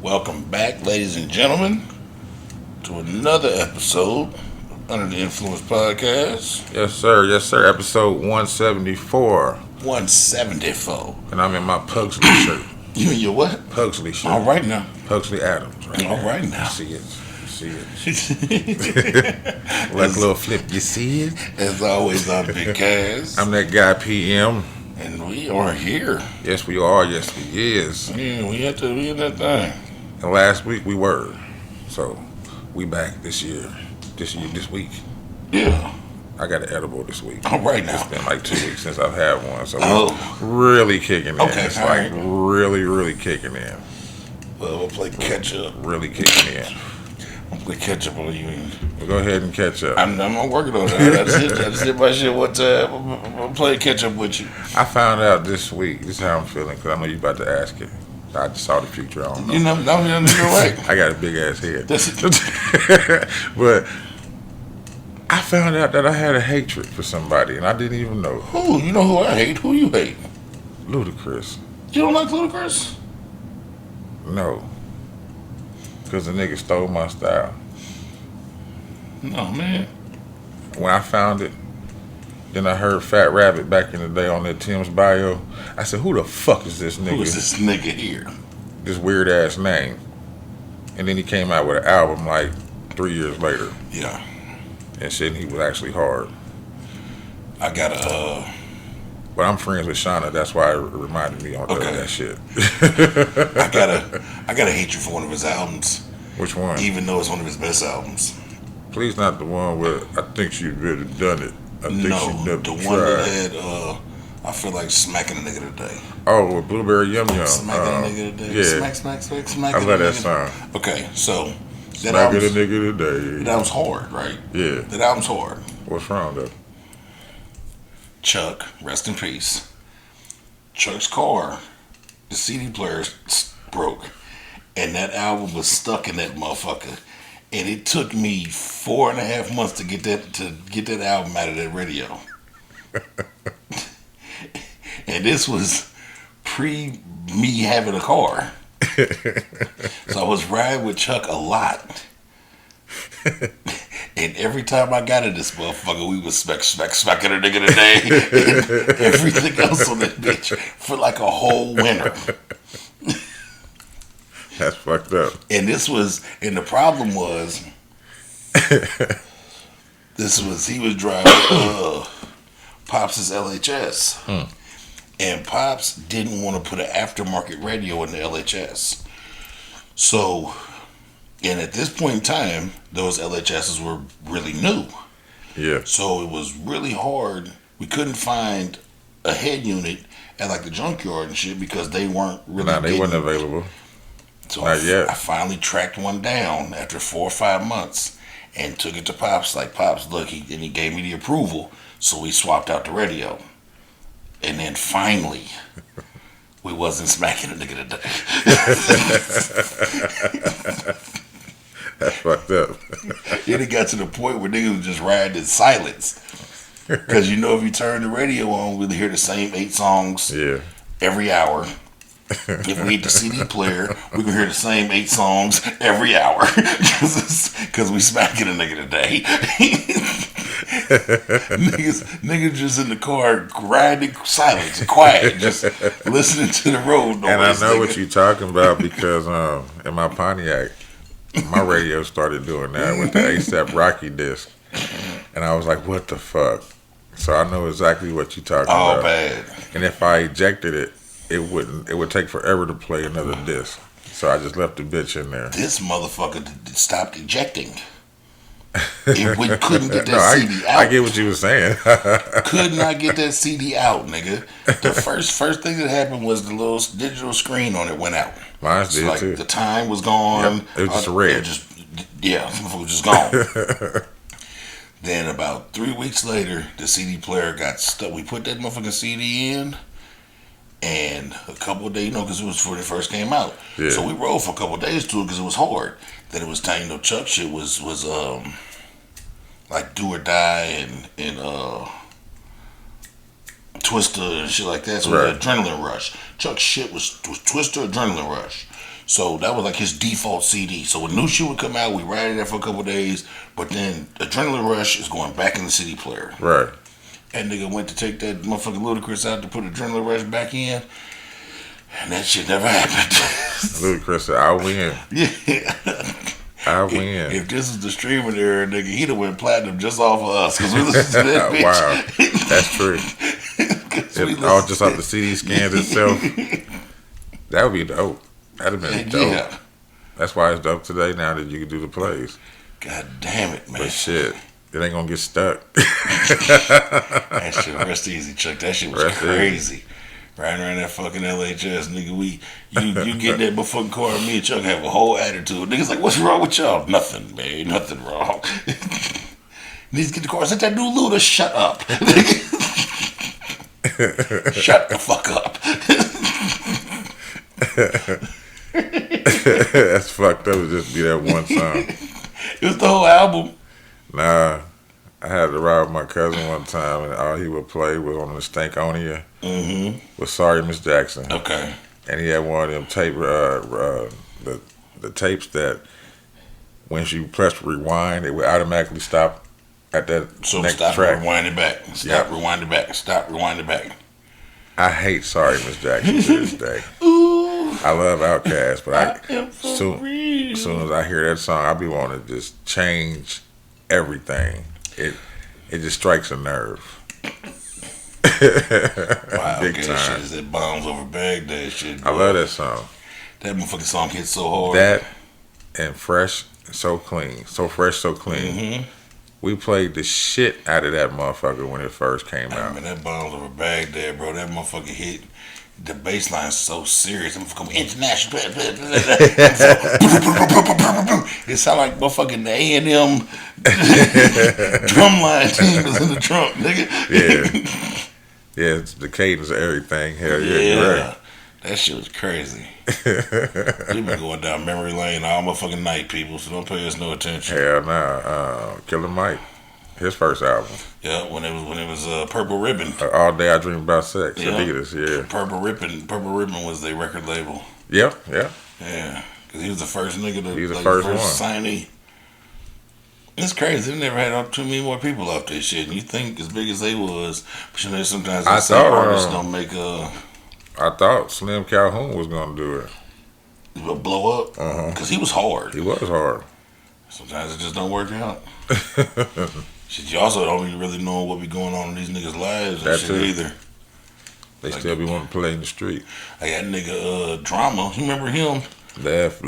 Welcome back, ladies and gentlemen, to another episode of Under the Influence Podcast. Yes, sir. Yes, sir. Episode 174. 174. And I'm in my Pugsley shirt. You in your what? Pugsley shirt. All right now. Pugsley Adams. Right All right now. You see it. Like a little flip. You see it? As always, I'm Big Cass. I'm that guy PM. And we are here. Yes, we are. Yes, we is. Yeah, we in that thing. And last week we were. So, we back this week. Yeah. I got an edible this week. All right now. It's been like 2 weeks since I've had one. So, Oh. really kicking in. Okay, It's all like right. really kicking in. Well, we'll play catch up. Really kicking in. We'll play catch up on you. Well, go ahead and catch up. I'm working on that. I just did my shit one time. I'll play catch up with you. I found out this week. This is how I'm feeling because I know you about to ask it. I just saw the future. I don't know. You know, you're right. I got a big ass head. That's it. But I found out that I had a hatred for somebody and I didn't even know. Who? You know who I hate? Who you hate? Ludacris. You don't like Ludacris? No. Because the nigga stole my style. No, man. When I found it, then I heard Fat Rabbit back in the day on that Tim's bio. I said, who the fuck is this nigga? Who is this nigga here? This weird ass name. And then he came out with an album like 3 years later. Yeah. And said he was actually hard. I got a, But I'm friends with Shauna. That's why it reminded me on Okay. that shit. I got a hatred for one of his albums, Which one? even though it's one of his best albums. Please not the one where I think she'd really done it. I think No, she never the tried. one that had, I feel like smacking a nigga today. Oh, with Blueberry Yum Yum. Smacking a nigga today. Yeah. Smack. I love that song. Okay, so that Smacking a album's, nigga today. that album's hard, right? Yeah. That album's hard. What's wrong though? Chuck, rest in peace. Chuck's car, the CD player broke, and that album was stuck in that motherfucker. And it took me 4.5 months to get that album out of that radio. And this was pre me having a car. So I was riding with Chuck a lot. And every time I got in this motherfucker, we was smacking a nigga today. And everything else on that bitch for like a whole winter. That's fucked up. And the problem was, he was driving Pops' LHS. And Pops didn't want to put an aftermarket radio in the LHS. So, and at this point in time, those LHSs were really new. Yeah. So it was really hard. We couldn't find a head unit at like the junkyard and shit because they weren't really. Nah, they wasn't available. So Not yet. I finally tracked one down after 4 or 5 months and took it to Pops. Like, Pops, look, he gave me the approval. So we swapped out the radio. And then finally, we wasn't smacking a nigga today. That's fucked up. Then it got to the point where niggas was just riding in silence. Because if you turn the radio on, we'd hear the same 8 songs Yeah. every hour. If we hit the CD player, we can hear the same 8 songs every hour. Because we smacking a nigga today. niggas just in the car riding silence, quiet, just listening to the road noise. And I know what you're talking about because in my Pontiac, my radio started doing that with the ASAP Rocky disc. And I was like, what the fuck? So I know exactly what you're talking about. Oh, bad. And if I ejected it, it would take forever to play another disc. So I just left the bitch in there. This motherfucker stopped ejecting. We couldn't get that CD out. I get what you were saying. Could not get that CD out, nigga. The first thing that happened was the little digital screen on it went out. Mine So did like too. the time was gone. Yep, it was just red. It was just gone. Then about 3 weeks later, the CD player got stuck. We put that motherfucking CD in, and a couple of days, because it was when it first came out. Yeah. So we rolled for a couple of days to it because it was hard. Then it was time, Chuck shit was like Do or Die and Twister and shit like that. So right. we had Adrenaline Rush. Chuck's shit was Twister, Adrenaline Rush. So that was like his default CD. So when new shit would come out, we ride it there for a couple days. But then Adrenaline Rush is going back in the CD player. Right. And nigga went to take that motherfucking Ludacris out to put Adrenaline Rush back in. And that shit never happened. Ludacris said, I win. Yeah. I win. If this is the streaming era, nigga, he'd have went platinum just off of us. Because we listened to that bitch. Wow. That's true. If all just off the CD scans itself, that would be dope. That'd have been dope. Yeah. That's why it's dope today now that you can do the plays. God damn it, man. But shit, it ain't gonna get stuck. That shit rest easy, Chuck. That shit was crazy. Easy. Riding around that fucking LHS, nigga. You get that motherfucking car, and me and Chuck have a whole attitude. Niggas like, what's wrong with y'all? Nothing, man. Nothing wrong. Needs to get the car. Since that dude Luda, shut up. Shut the fuck up. That's fucked up to just be that one song. It was the whole album. Nah, I had to ride with my cousin one time, and all he would play was on the Stankonia. With Sorry Miss Jackson. Okay. And he had one of them tape, the tapes that when you press rewind, it would automatically stop at that next stop track. Rewind it back. Stop, rewind it back. Stop, rewind it back. I hate Sorry Miss Jackson to this day. Ooh. I love Outkast, but as soon as I hear that song, I be wanting to just change everything. It just strikes a nerve. Wow, big time. Shit is that Bombs Over Baghdad shit. Boy. I love that song. That motherfucking song hits so hard. That and Fresh, So Clean. So Fresh, So Clean. We played the shit out of that motherfucker when it first came out. Man, that Bombs Over Baghdad, bro. That motherfucker hit. The bass line's so serious. I'm fucking international. It sound like motherfucking the A&M drum line team was in the trunk, nigga. Yeah. Yeah, it's the cadence of everything. Hell yeah, you're right. That shit was crazy. We been going down memory lane all motherfucking night, people, so don't pay us no attention. Hell nah. Killer Mike, his first album. Yeah, when it was Purple Ribbon. All Day I Dream About Sex. Yeah. Adidas, yeah. Purple Ribbon was their record label. Yeah. Yeah, because he was the first nigga to. He was the first one. Signee. It's crazy. They never had too many more people off this shit. And you think as big as they was, but you know sometimes some artists don't make I thought Slim Calhoun was gonna do it. Blow up? Because he was hard. He was hard. Sometimes it just don't work out. Shit, you also don't even really know what be going on in these niggas' lives and shit either. They still be wanting to play in the street. I got nigga Drama. You remember him? Left.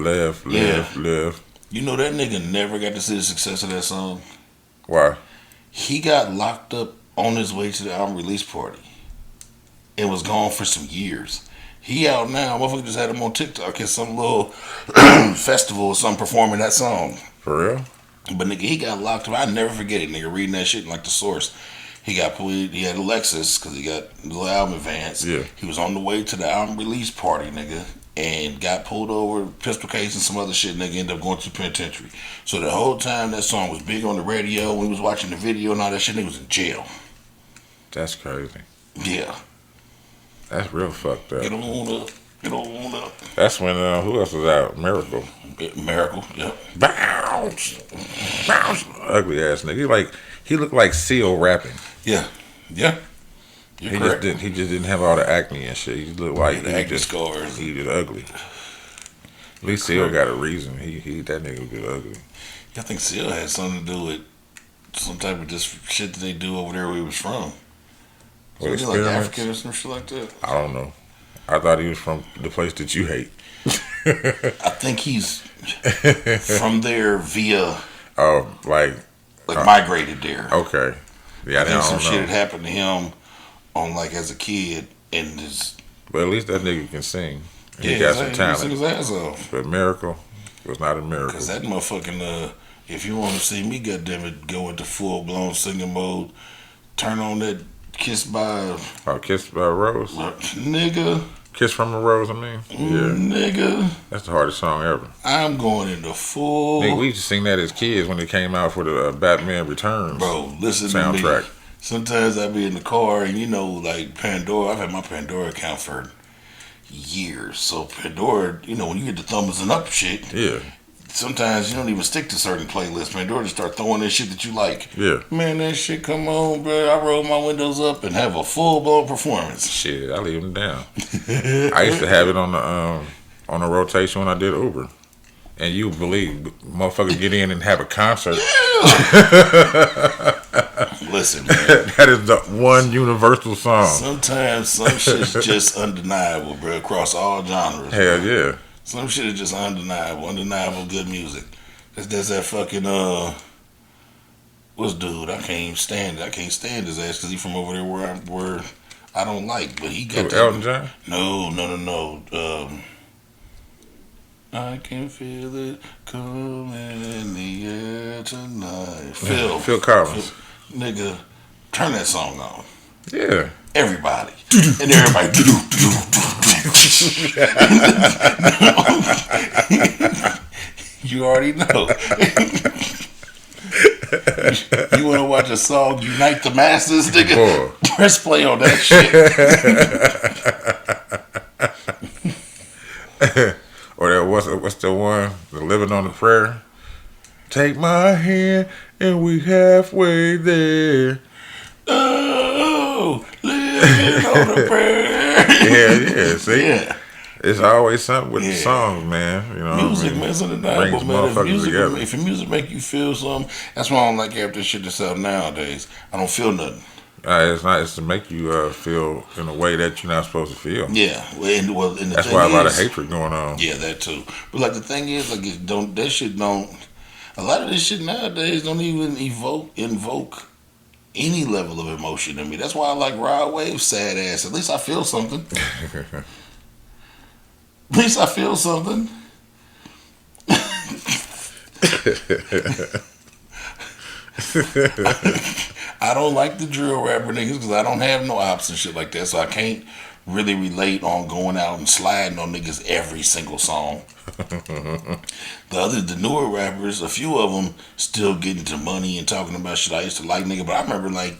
You know that nigga never got to see the success of that song. Why? He got locked up on his way to the album release party. And was gone for some years. He out now. Motherfucker just had him on TikTok at some little festival or something performing that song. For real? But nigga, he got locked up. I never forget it, nigga, reading that shit in like the source. He got pulled. He had a Lexus because he got the little album advance. Yeah. He was on the way to the album release party, nigga, and got pulled over, pistol case and some other shit. Nigga ended up going to the penitentiary. So the whole time that song was big on the radio, we was watching the video and all that shit, nigga was in jail. That's crazy. Yeah. That's real fucked up. Get on up. That's when who else was out? Miracle. Yep. Bounce. Ugly ass nigga. He looked like Seal rapping. Yeah. You're correct. He just didn't have all the acne and shit. He looked like the acne scars. He was ugly. At least Seal got a reason. He that nigga was ugly. I think Seal had something to do with some type of just shit that they do over there where he was from. Was he like African or some shit like that? I don't know. I thought he was from the place that you hate. I think he's from there via. Migrated there. Okay. Yeah, I think some shit had happened to him on as a kid and just. But at least that nigga can sing. He got some talent. He can sing his ass off. But Miracle was not a miracle. Because that motherfucking if you want to see me, goddammit, go into full blown singing mode, turn on that. Kiss by Rose? Nigga. Kiss from a Rose, I mean? Yeah. Nigga. That's the hardest song ever. I'm going into full... Nigga, we used to sing that as kids when it came out for the Batman Returns. Bro, listen soundtrack. To me. Sometimes I be in the car and Pandora, I've had my Pandora account for years. So Pandora, when you get the thumbs and up shit, Yeah. sometimes you don't even stick to certain playlists. Pandora just start throwing that shit that you like. Yeah. Man, that shit come on, bro. I roll my windows up and have a full blown performance. Shit, I leave them down. I used to have it on the rotation when I did Uber. And you believe motherfuckers get in and have a concert. Listen, man. That is the one universal song. Sometimes some shit's just undeniable, bro, across all genres. Hell bro. yeah. Some shit is just undeniable good music. That's that fucking, what's dude? I can't even stand it. I can't stand his ass because he from over there where I don't like. But he got Elton John? No. I can feel it coming in the air tonight. Phil Collins. Nigga, turn that song on. Yeah. Everybody. And everybody. You already know. You want to watch a song Unite the Masses, nigga? Boy. Press play on that shit. Or that what's the one? The Living on the Prayer. Take my hand and we halfway there. Oh, living on the prayer. Yeah. See, Yeah. it's always something with the songs, man. You know, Music, man, it's undeniable, brings man. motherfuckers together. If your music make you feel something, that's why I don't like half this shit that's out nowadays. I don't feel nothing. It's to make you feel in a way that you're not supposed to feel. Yeah, and the That's thing why a lot of is- hatred going on. Yeah, that too. But like the thing is, like a lot of this shit nowadays don't even invoke any level of emotion in me. That's why I like Rod Wave's sad ass. At least I feel something. At least I feel something. I don't like the drill rapper niggas because I don't have no ops and shit like that, so I can't really relate on going out and sliding on niggas every single song. The newer rappers, a few of them still getting to money and talking about shit I used to like, nigga. But I remember like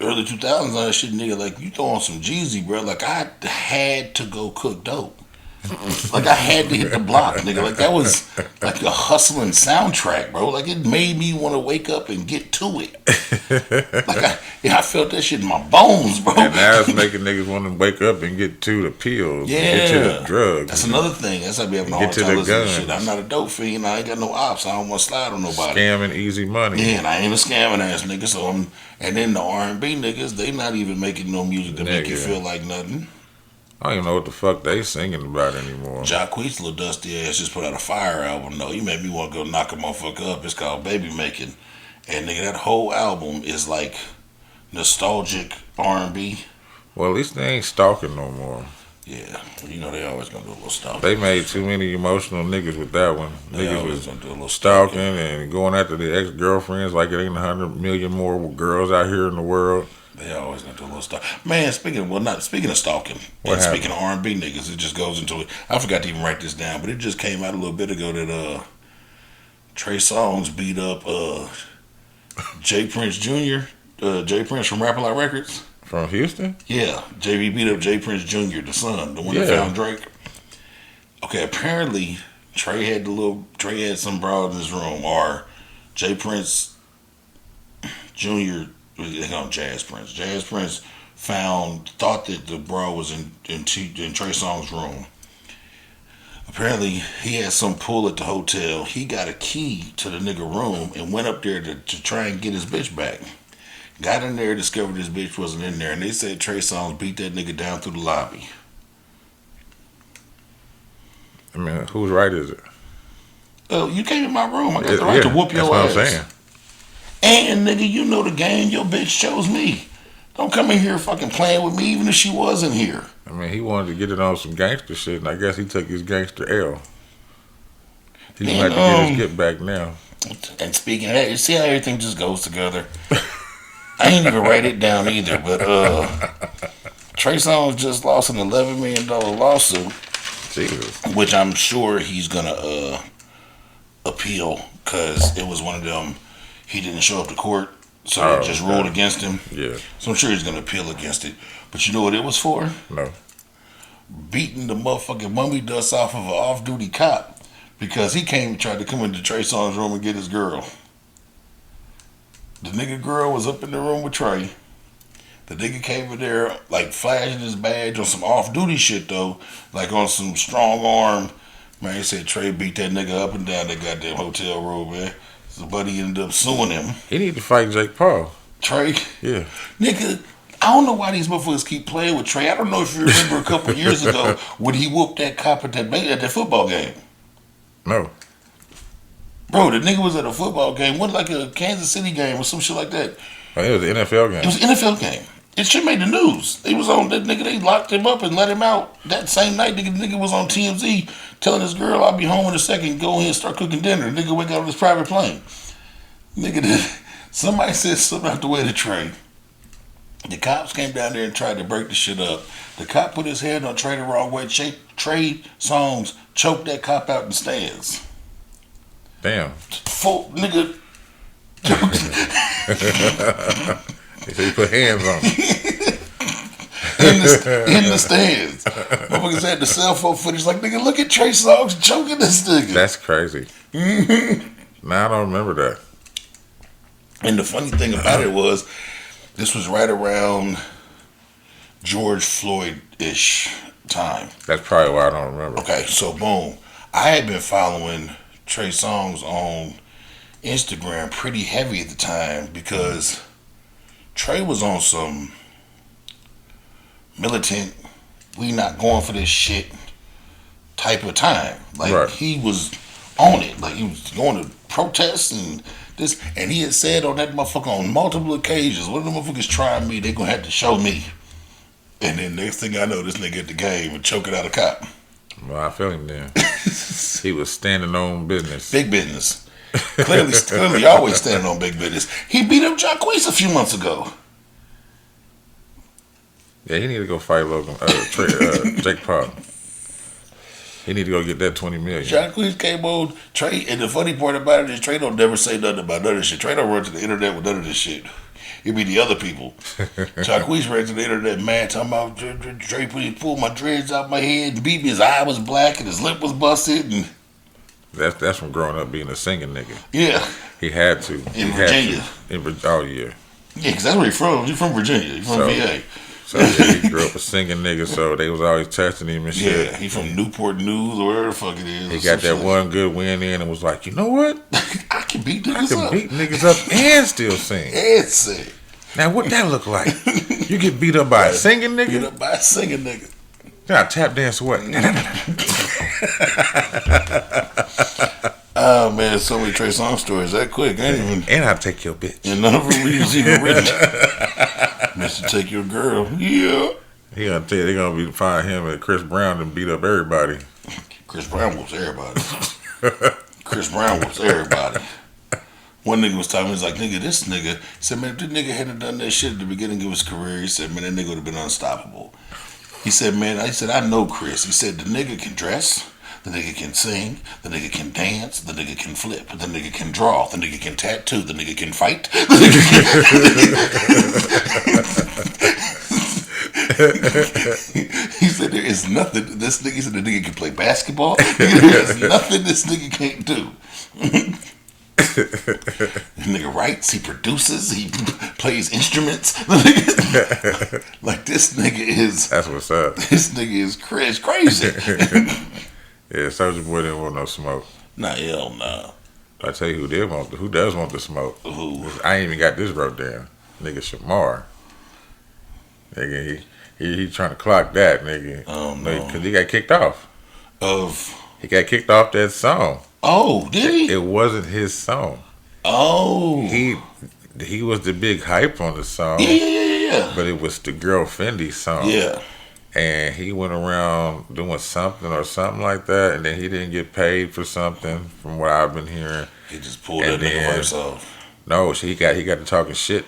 early 2000s on that shit, nigga. Like you throw on some Jeezy, bro. Like I had to go cook dope. Like I had to hit the block, nigga. Like that was like a hustling soundtrack, bro. Like it made me want to wake up and get to it. Like I felt that shit in my bones, bro. And now it's making niggas want to wake up and get to the pills, get to the drugs. That's another thing. That's how I be having a hard Get to time the listening to guns. shit. I'm not a dope fiend. I ain't got no ops. I don't want to slide on nobody. Scamming easy money. Yeah, and I ain't a scamming ass nigga. So and then the R&B niggas, they not even making no music to make you feel like nothing. I don't even know what the fuck they singing about anymore. Jacquees' little dusty ass just put out a fire album though. He made me want to go knock a motherfucker up. It's called Baby Making. And nigga, that whole album is like nostalgic R&B. Well, at least they ain't stalking no more. Yeah, you know they always gonna do a little stalking. They made too many emotional niggas with that one. They Niggas always was gonna do a little stalking and going after the ex-girlfriends like it ain't 100 million more girls out here in the world. They always gonna do a little stuff. Man, speaking of stalking, What and happened? speaking of R&B niggas, it just goes into it. I forgot to even write this down, but it just came out a little bit ago that Trey Songz beat up Jay Prince Jr., Jay Prince from Rap A Lot Records. From Houston? Yeah, JB beat up Jay Prince Jr., the son, the one that found Drake. Okay, apparently Trey had some broad in his room, or Jay Prince Jr. They call him Jazz Prince. Jazz Prince thought that the bra was in Trey Songz's room. Apparently, he had some pull at the hotel. He got a key to the nigga room and went up there to try and get his bitch back. Got in there, discovered his bitch wasn't in there, and they said Trey Songz beat that nigga down through the lobby. I mean, whose right is it? Oh, you came in my room. I got the right to whoop your that's ass. what I'm saying. And nigga, you know the game. Your bitch chose me. Don't come in here fucking playing with me, even if she wasn't here. I mean, he wanted to get it on some gangster shit, and I guess he took his gangster L. He's gonna have to get his get back now. And speaking of that, you see how everything just goes together? I ain't even write it down either, but Trey Songz just lost an $11 million lawsuit. Jesus. Which I'm sure he's gonna appeal, because it was one of them. He didn't show up to court, so they just ruled against him. Yeah. So I'm sure he's gonna appeal against it. But you know what it was for? No. beating the motherfucking mummy dust off of an off-duty cop because he tried to come into Trey Songz room and get his girl. The nigga girl was up in the room with Trey. The nigga came in there like flashing his badge on some off-duty shit though, like on some strong arm. Man, he said Trey beat that nigga up and down that goddamn hotel room, man. So buddy ended up suing him. He need to fight Jake Paul. Trey? Yeah. Nigga, I don't know why these motherfuckers keep playing with Trey. I don't know if you remember a couple years ago when he whooped that cop at that football game. No. Bro, the nigga was at a football game. Wasn't like a Kansas City game or some shit like that. Oh, it was an NFL game. It was an NFL game. It shit made the news. They was on that nigga. They locked him up and let him out that same night. The nigga was on TMZ telling his girl, "I'll be home in a second. Go ahead and start cooking dinner." The nigga went out on his private plane. Nigga, somebody said something out the way to Trey. The cops came down there and tried to break the shit up. The cop put his head on Trey the wrong way. Trey Songz choked that cop out in the stands. Damn. Full nigga. So you put hands on him. in the stands. Motherfuckers had the cell phone footage like, nigga, look at Trey Songz choking this nigga. That's crazy. Nah, I don't remember that. And the funny thing about it was, this was right around George Floyd-ish time. That's probably why I don't remember. Okay, so boom. I had been following Trey Songz on Instagram pretty heavy at the time because Trey was on some militant, we not going for this shit type of time. Like, right. He was on it. Like, he was going to protests and this. And he had said on that motherfucker on multiple occasions, "What the motherfuckers trying me, they going to have to show me." And then next thing I know, this nigga at the game and choking out a cop. Well, I feel him then. He was standing on business. Big business. Clearly always standing on big business. He beat up Jacquees a few months ago. Yeah, he need to go fight Jake Paul. He need to go get that $20 million. Jacquees came on Trey, and the funny part about it is Trey don't never say nothing about none of this shit. Trey don't run to the internet with none of this shit. It be the other people. Jacquees ran to the internet, man, talking about Trey pulled my dreads out my head and beat me. His eye was black and his lip was busted. And that's from growing up being a singing nigga. Yeah. He had to. In Virginia. Oh, yeah. Yeah, because that's where he's from. He's from Virginia. He's from VA. So yeah, he grew up a singing nigga, so they was always testing him and shit. Yeah, he from Newport News or wherever the fuck it is. He got that one good win in and was like, you know what? I can beat niggas up. Beat niggas up and still sing. And sing. Now what that look like? You get beat up by a singing nigga? Beat up by a singing nigga. Now tap dance what? Oh man, so many Trey Songz stories that quick. I ain't even. And I'll take your bitch. And none of them was even written. Mr. Take Your Girl. Yeah. He gonna tell you they gonna be find him and Chris Brown and beat up everybody. Chris Brown whoops everybody. Chris Brown whoops everybody. One nigga was talking, he was like, nigga, this nigga, he said, man, if this nigga hadn't done that shit at the beginning of his career, he said, man, that nigga would have been unstoppable. He said, man, I know Chris. He said, the nigga can dress, the nigga can sing, the nigga can dance, the nigga can flip, the nigga can draw, the nigga can tattoo, the nigga can fight, the nigga can... He said, there is nothing, this nigga said, the nigga can play basketball, there is nothing this nigga can't do. The nigga writes, he produces, he plays instruments. Like this nigga is. That's what's up. This nigga is crazy. Yeah, Soulja Boy didn't want no smoke. Nah, hell nah. I tell you who does want the smoke. Who? I ain't even got this wrote down. Nigga Shamar. Nigga, he trying to clock that nigga. Oh no. Because he got kicked off. He got kicked off that song. Oh, did he? It wasn't his song. Oh. He was the big hype on the song. Yeah. But it was the Girl Fendi song. Yeah. And he went around doing something or something like that, and then he didn't get paid for something, from what I've been hearing. He just pulled that nigga verse off. No, he got to talking shit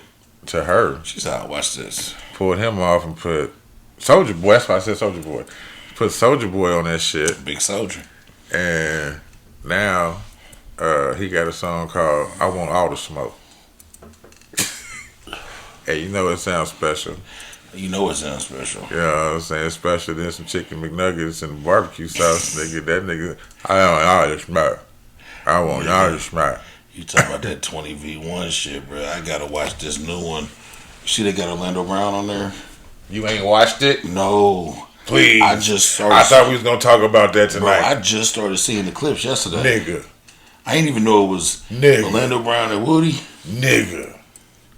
to her. She's out. Watch this. Pulled him off and put Soulja Boy. That's why I said Soulja Boy. Put Soulja Boy on that shit. Big Soldier. And now he got a song called "I Want All the Smoke." Hey, you know it sounds special. You know it sounds special. Yeah, I'm saying especially then some chicken McNuggets and barbecue sauce, nigga. That nigga, I want y'all to smell. I want y'all to smell. You talking about that 20v1 shit, bro? I gotta watch this new one. You see, they got Orlando Brown on there. You ain't watched it? No. Please. I just started. I thought we was gonna talk about that Bro, tonight. I just started seeing the clips yesterday. Nigga. I didn't even know it was Orlando Brown and Woody. Nigga.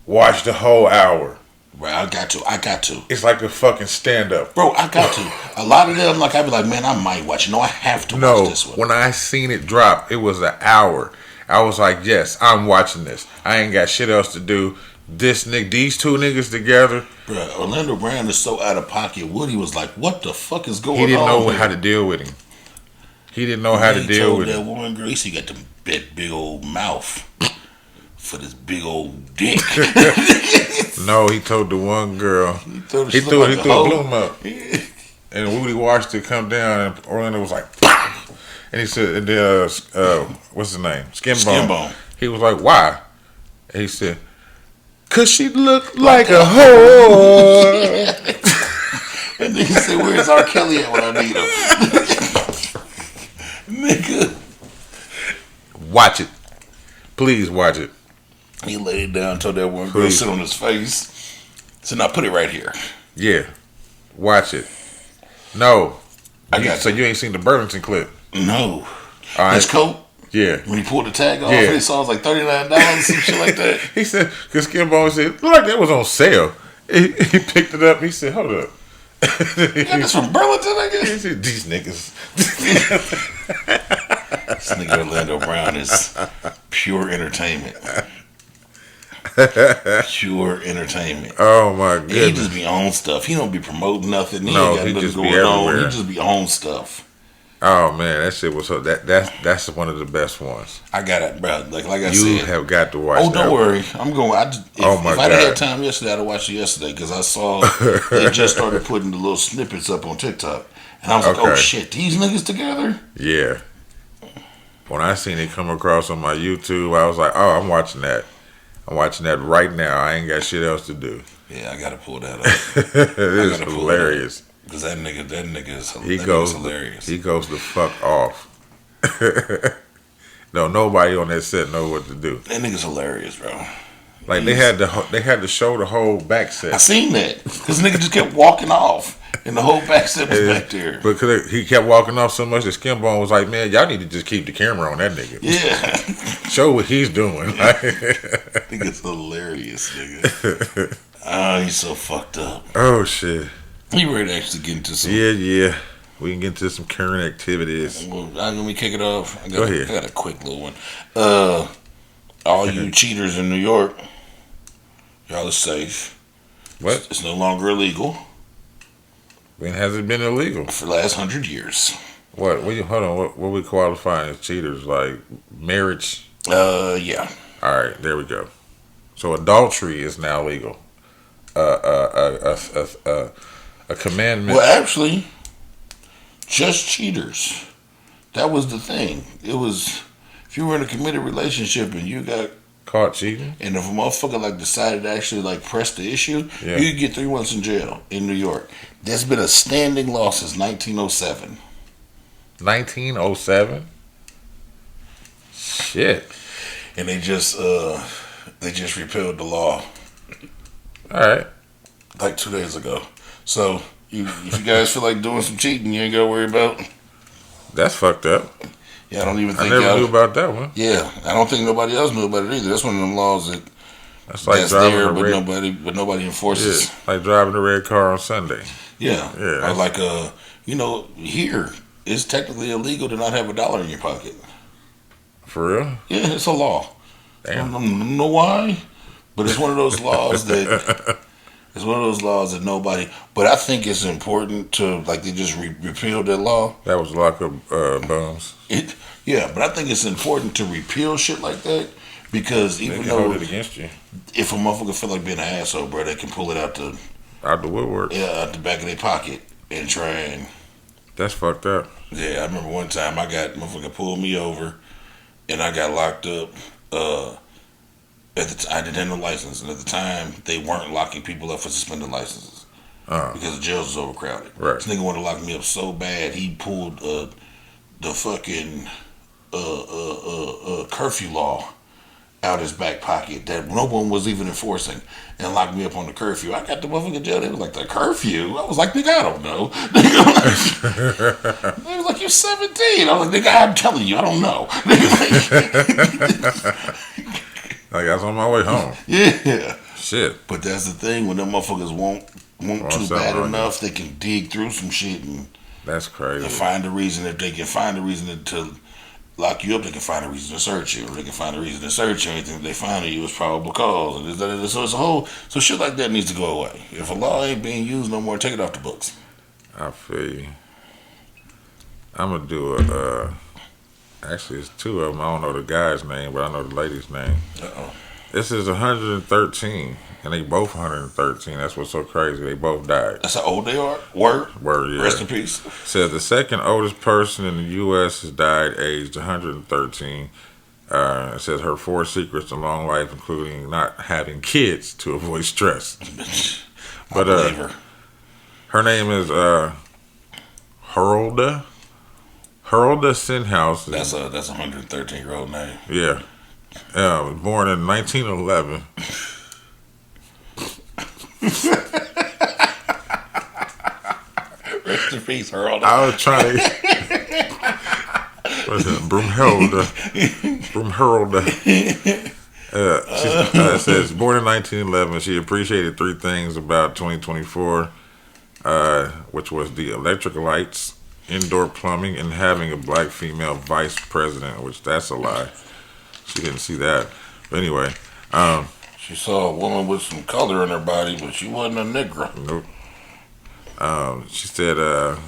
Watch the whole hour. Bro, I got to. It's like a fucking stand up. Bro, I got to. A lot of them, like, I'd be like, man, I might watch it. No, I have to watch this one. When I seen it drop, it was an hour. I was like, yes, I'm watching this. I ain't got shit else to do. These two niggas together. Bro, Orlando Brown is so out of pocket. Woody was like, what the fuck is going on? He didn't know how to deal with him. He didn't know how to deal with him. That woman, Grace, he got the big old mouth for this big old dick. No, he told the one girl. He threw a bloom up. And Woody watched it come down, and Orlando was like, "Pow!" And he said, and then, what's his name? Skinbone. He was like, why? And he said, cause she looked like a whore. And then he said, where's R. Kelly at when I need him? Nigga. Watch it. Please watch it. He laid down, told that one girl to sit on his face. So now put it right here. Yeah. Watch it. No. So you ain't seen the Burlington clip? No. His coat? Yeah. When he pulled the tag off, and he saw it was like $39, some shit like that. He said, because Skinbone said, look like that was on sale. He picked it up. He said, hold up. Yeah, that's from Burlington, I guess. He said, these niggas. This nigga Orlando Brown is pure entertainment. Pure entertainment. Oh my goodness. He just be on stuff. He don't be promoting nothing. He just be everywhere. He just be on stuff. Oh man, that shit was so that's one of the best ones. I got it, bro. Like I said, you have got to watch. Oh, don't worry, I'm going. If God. I had time yesterday, I'd have watched it yesterday because I saw they just started putting the little snippets up on TikTok, and I was like, oh shit, these niggas together. Yeah. When I seen it come across on my YouTube, I was like, oh, I'm watching that. I'm watching that right now. I ain't got shit else to do. Yeah, I gotta pull that up. It is hilarious. Because that nigga is hilarious. He goes the fuck off. No, nobody on that set know what to do. That nigga's hilarious, bro. Like they had to show the whole back set. I seen that because nigga just kept walking off, and the whole back set was back there. Because he kept walking off so much that Skinbone was like, "Man, y'all need to just keep the camera on that nigga. Yeah, show what he's doing." Nigga's hilarious, nigga. Oh, he's so fucked up. Oh shit. You ready to actually get into some? Yeah. We can get into some current activities. Well, let me kick it off. Go ahead. I got a quick little one. All you cheaters in New York, y'all are safe. What? It's no longer illegal. When has it been illegal? For the last 100 years. What? Hold on. What we qualifying as cheaters? Like marriage? Yeah. All right, there we go. So adultery is now legal. A commandment. Well, actually, just cheaters. That was the thing. It was if you were in a committed relationship and you got caught cheating, and if a motherfucker like decided to actually like press the issue, you could get 3 months in jail in New York. There's been a standing law since 1907. 1907. Shit. And they just repealed the law. All right. Like 2 days ago. So if you guys feel like doing some cheating, you ain't gotta worry about. That's fucked up. Yeah, I don't even think I never knew about that one. Yeah, I don't think nobody else knew about it either. That's one of them laws that's like driving there, but nobody enforces. Yeah, like driving a red car on Sunday. Yeah. Or like here it's technically illegal to not have $1 in your pocket. For real? Yeah, it's a law. Damn. I don't know why, but it's one of those laws that. It's one of those laws that nobody. But I think it's important to they just repealed that law. That was lock up bums. Yeah, but I think it's important to repeal shit like that because even though hold it against you, if a motherfucker feel like being an asshole, bro, they can pull it out the woodwork. Yeah, out the back of their pocket and try and. That's fucked up. Yeah, I remember one time motherfucker pulled me over, and I got locked up. I didn't have no license, and at the time they weren't locking people up for suspended licenses. because the jails was overcrowded. Right. This nigga wanted to lock me up so bad he pulled the fucking curfew law out his back pocket that no one was even enforcing and locked me up on the curfew. I got the motherfucking jail. They was like, the curfew? I was like, nigga, I don't know. They was like, you're 17. I was like, nigga, I'm telling you, I don't know. Like, I was on my way home. Yeah. Shit. But that's the thing, when them motherfuckers won't too bad enough, they can dig through some shit and that's crazy. And find a reason. If they can find a reason to lock you up, they can find a reason to search you. Or they can find a reason to search you. Anything they find on you is probable cause. And so it's a whole. So shit like that needs to go away. If a law ain't being used no more, take it off the books. I feel you. I'm gonna do a. Actually, it's two of them. I don't know the guy's name, but I know the lady's name. This is 113, and they both 113. That's what's so crazy. They both died. That's how old they are? Word, yeah. Rest in peace. Says the second oldest person in the U.S. has died aged 113. It says her 4 secrets to long life, including not having kids to avoid stress. But her name is Herolda Sinhouse. That's a 113-year-old name. Yeah. Born in 1911. Rest in peace, Herolda. I was trying to. What is it? Broomherolda. It says, born in 1911, she appreciated 3 things about 2024, which was the electric lights, indoor plumbing, and having a black female vice president, which that's a lie. She didn't see that. But anyway. She saw a woman with some color in her body, but she wasn't a nigger. Nope. She said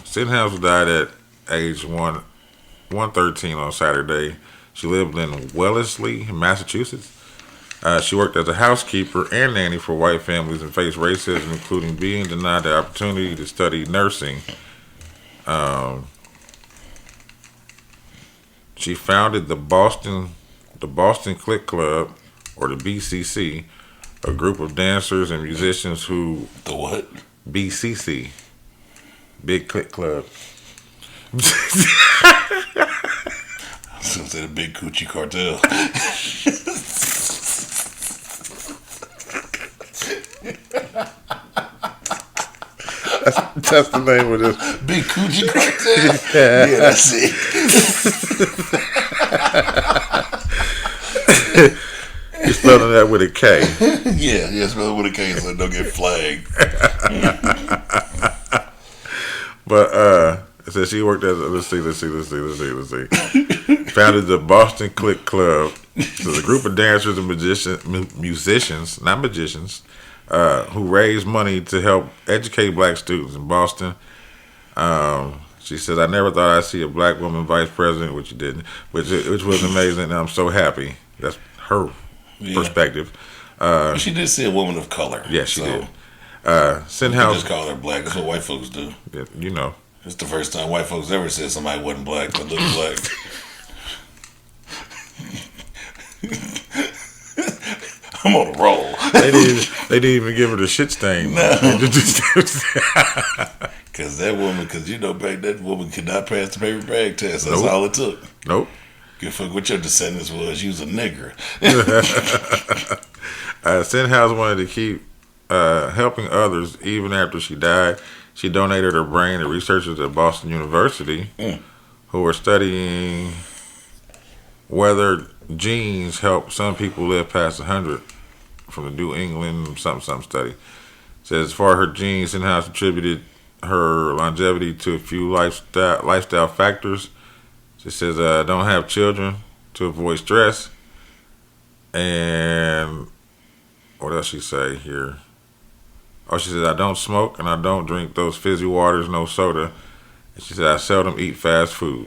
Stenhouse died at age 113 on Saturday. She lived in Wellesley, Massachusetts. She worked as a housekeeper and nanny for white families and faced racism, including being denied the opportunity to study nursing. She founded the Boston Click Club, or the BCC, a group of dancers and musicians who... The what? BCC. Big Click Club. I was going to say the Big Kuchie Cartel. That's the name of this. Big Kuchie Cartel? Yeah, that's it. You're spelling that with a K. Yeah, spell it with a K so it don't get flagged. But it says she worked as let's see. Founded the Boston Click Club. So a group of dancers and musicians, not magicians, who raised money to help educate black students in Boston. She said, "I never thought I'd see a black woman vice president," which you didn't, which was amazing, and I'm so happy. That's her perspective. She did say a woman of color. Yeah, she did. Stenhouse just call her black. That's what white folks do. Yeah, you know. It's the first time white folks ever said somebody wasn't black but looked black. I'm on a roll. They didn't even give her the shit stain. No. Because that woman, back that woman could not pass the paper bag test. That's all it took. Nope. Good fuck what your descendants was. You was a nigger. Stenhouse wanted to keep helping others even after she died. She donated her brain to researchers at Boston University who were studying whether genes help some people live past 100 from the New England something study. It says as far as her genes, Stenhouse attributed her longevity to a few lifestyle factors. She says, don't have children to avoid stress. And what else she say here? Oh, she says, I don't smoke and I don't drink those fizzy waters, no soda. And she said, I seldom eat fast food.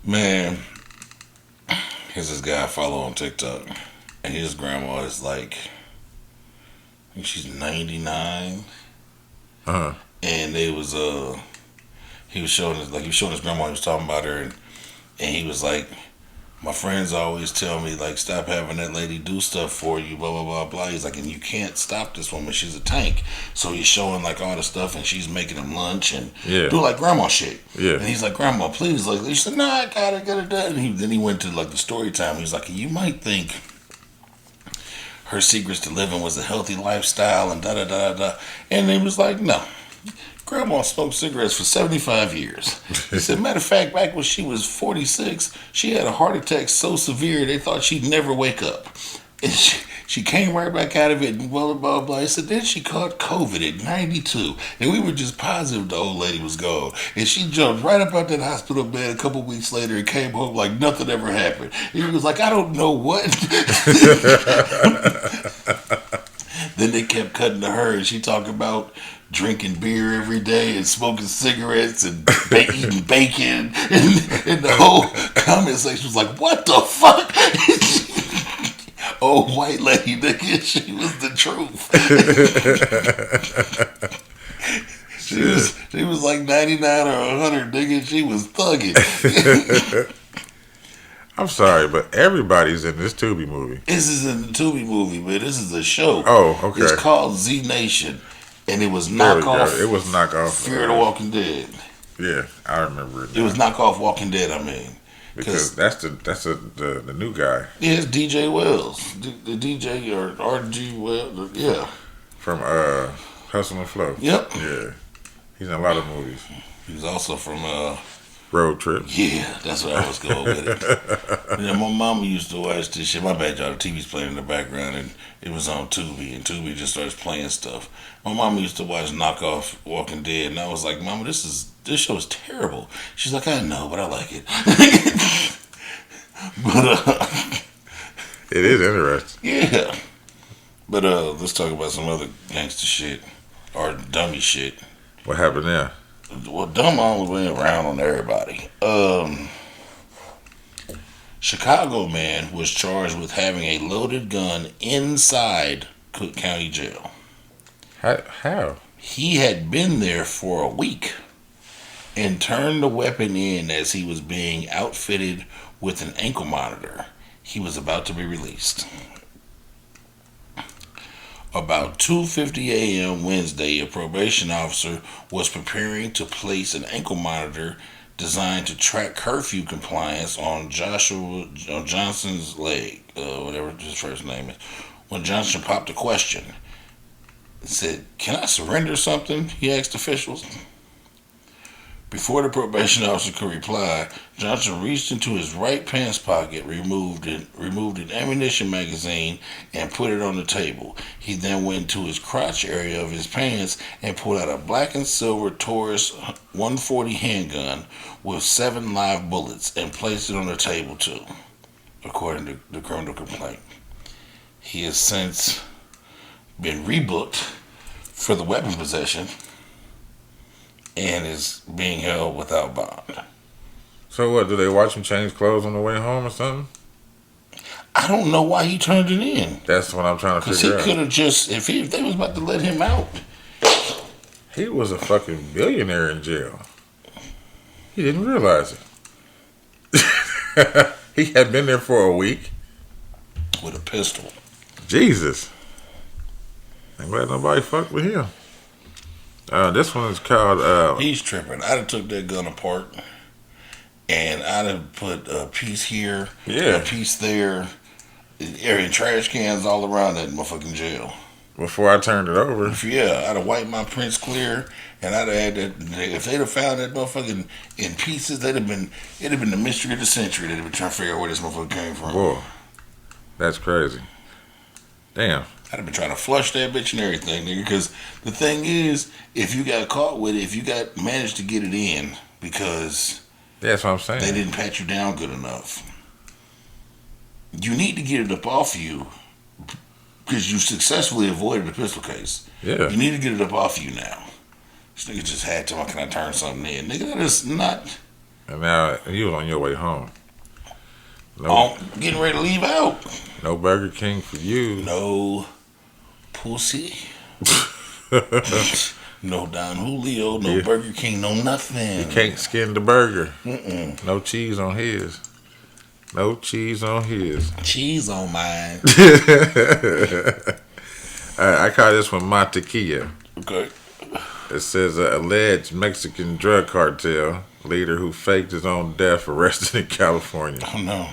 Man, here's this guy I follow on TikTok. And his grandma is like, I think she's 99. Uh-huh. And he was showing his grandma, he was talking about her, and he was like, My friends always tell me, like, stop having that lady do stuff for you, blah, blah, blah, blah. He's like, and you can't stop this woman. She's a tank. So he's showing, like, all the stuff, and she's making him lunch and do, like, grandma shit. Yeah. And he's like, grandma, please. Like, she said, no, I got it done. And then he went to, like, the story time. He's like, you might think her secrets to living was a healthy lifestyle and da-da-da-da. And he was like, no. Grandma smoked cigarettes for 75 years. He said, matter of fact, back when she was 46, she had a heart attack so severe they thought she'd never wake up. And she came right back out of it and blah, blah, blah. He said, then she caught COVID at 92. And we were just positive the old lady was gone. And she jumped right up out that hospital bed a couple weeks later and came home like nothing ever happened. And he was like, I don't know what. Then they kept cutting to her and she talked about drinking beer every day and smoking cigarettes and eating bacon. And the whole comment section was like, what the fuck? Old white lady, nigga, she was the truth. She was like 99 or 100, nigga. She was thugging. I'm sorry, but everybody's in this Tubi movie. This is in the Tubi movie, but this is a show. Oh, okay. It's called Z Nation, and it was knockoff. It was knockoff. Fear of the Walking Dead. Yeah, I remember it. It was knockoff Walking Dead. I mean, because that's the new guy. Yeah, it's DJ Wells, the DJ or RG Wells. Yeah, from Hustle and Flow. Yep. Yeah, he's in a lot of movies. He's also from Road Trip. Yeah, that's what I was going with it. Yeah, my mama used to watch this shit. My bad, y'all. The TV's playing in the background, and it was on Tubi, and Tubi just starts playing stuff. My mama used to watch knockoff Walking Dead, and I was like, Mama, this show is terrible. She's like, I know, but I like it. But it is interesting. Yeah. But let's talk about some other gangster shit or dummy shit. What happened there? Well, dumb all the way around on everybody. Chicago man was charged with having a loaded gun inside Cook County Jail. How? He had been there for a week and turned the weapon in as he was being outfitted with an ankle monitor. He was about to be released. About 2:50 a.m. Wednesday, a probation officer was preparing to place an ankle monitor designed to track curfew compliance on Johnson's leg, whatever his first name is. When Johnson popped a question, he said, "Can I surrender something?" he asked officials. Before the probation officer could reply, Johnson reached into his right pants pocket, removed an ammunition magazine, and put it on the table. He then went into his crotch area of his pants and pulled out a black and silver Taurus 140 handgun with 7 live bullets and placed it on the table too, according to the criminal complaint. He has since been rebooked for the weapon possession and is being held without bond. So what, do they watch him change clothes on the way home or something? I don't know why he turned it in. That's what I'm trying to figure out. Because he could have just, if they was about to let him out. He was a fucking billionaire in jail. He didn't realize it. He had been there for a week. With a pistol. Jesus. I'm glad nobody fucked with him. This one is called... He's tripping. I'd have took that gun apart and I'd have put a piece here, a piece there, and trash cans all around that motherfucking jail. Before I turned it over. Yeah, I'd have wiped my prints clear, and I'd have had that. If they'd have found that motherfucking in pieces, it'd have been the mystery of the century. They'd have been trying to figure out where this motherfucker came from. Boy, that's crazy. Damn. I'd have been trying to flush that bitch and everything, nigga. Because the thing is, if you got caught with it, if you managed to get it in, because that's what I'm saying, they didn't pat you down good enough. You need to get it up off you. Because you successfully avoided the pistol case. Yeah. You need to get it up off you now. This nigga just had to, can I turn something in? Nigga, that is not... And now you was on your way home. No, getting ready to leave out. No Burger King for you. No pussy. No Don Julio. No Burger King. No nothing. You can't skin the burger. Mm-mm. No cheese on his. No cheese on his. Cheese on mine. I call this one Mantequilla. Okay. It says alleged Mexican drug cartel leader who faked his own death arrested in California. Oh no.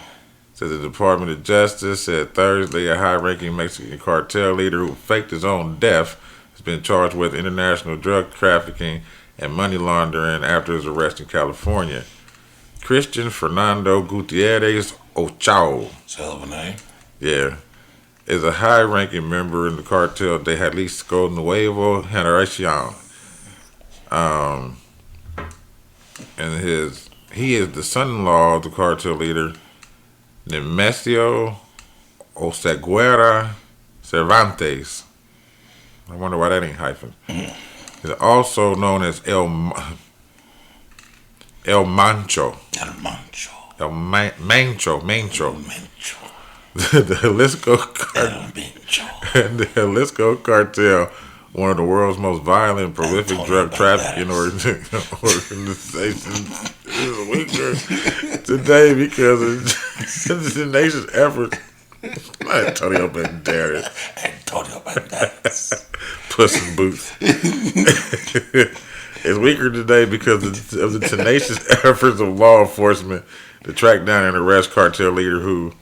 Says the Department of Justice said Thursday a high-ranking Mexican cartel leader who faked his own death has been charged with international drug trafficking and money laundering after his arrest in California. Christian Fernando Gutierrez Ochao. It's a hell of a name. Yeah. Is a high-ranking member in the cartel de Jalisco Nuevo Generacion. And he is the son-in-law of the cartel leader Nemesio Oseguera Cervantes. I wonder why that ain't hyphen. He's also known as El Mancho. El Mancho. The Jalisco cartel, one of the world's most violent, prolific drug trafficking organizations, is weaker today because of the nation's efforts. Antonio Banderas. Puss in Boots. It's weaker today because of the tenacious efforts of law enforcement to track down and arrest cartel leader who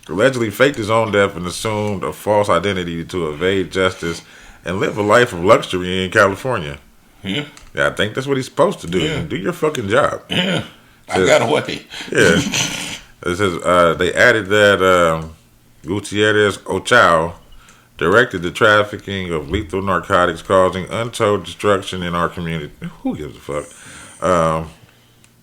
allegedly faked his own death and assumed a false identity to evade justice and live a life of luxury in California. Yeah. Yeah, I think that's what he's supposed to do. Yeah. Do your fucking job. Yeah. I got away. Yeah. It says they added that Gutierrez Ochao directed the trafficking of lethal narcotics causing untold destruction in our community. Who gives a fuck?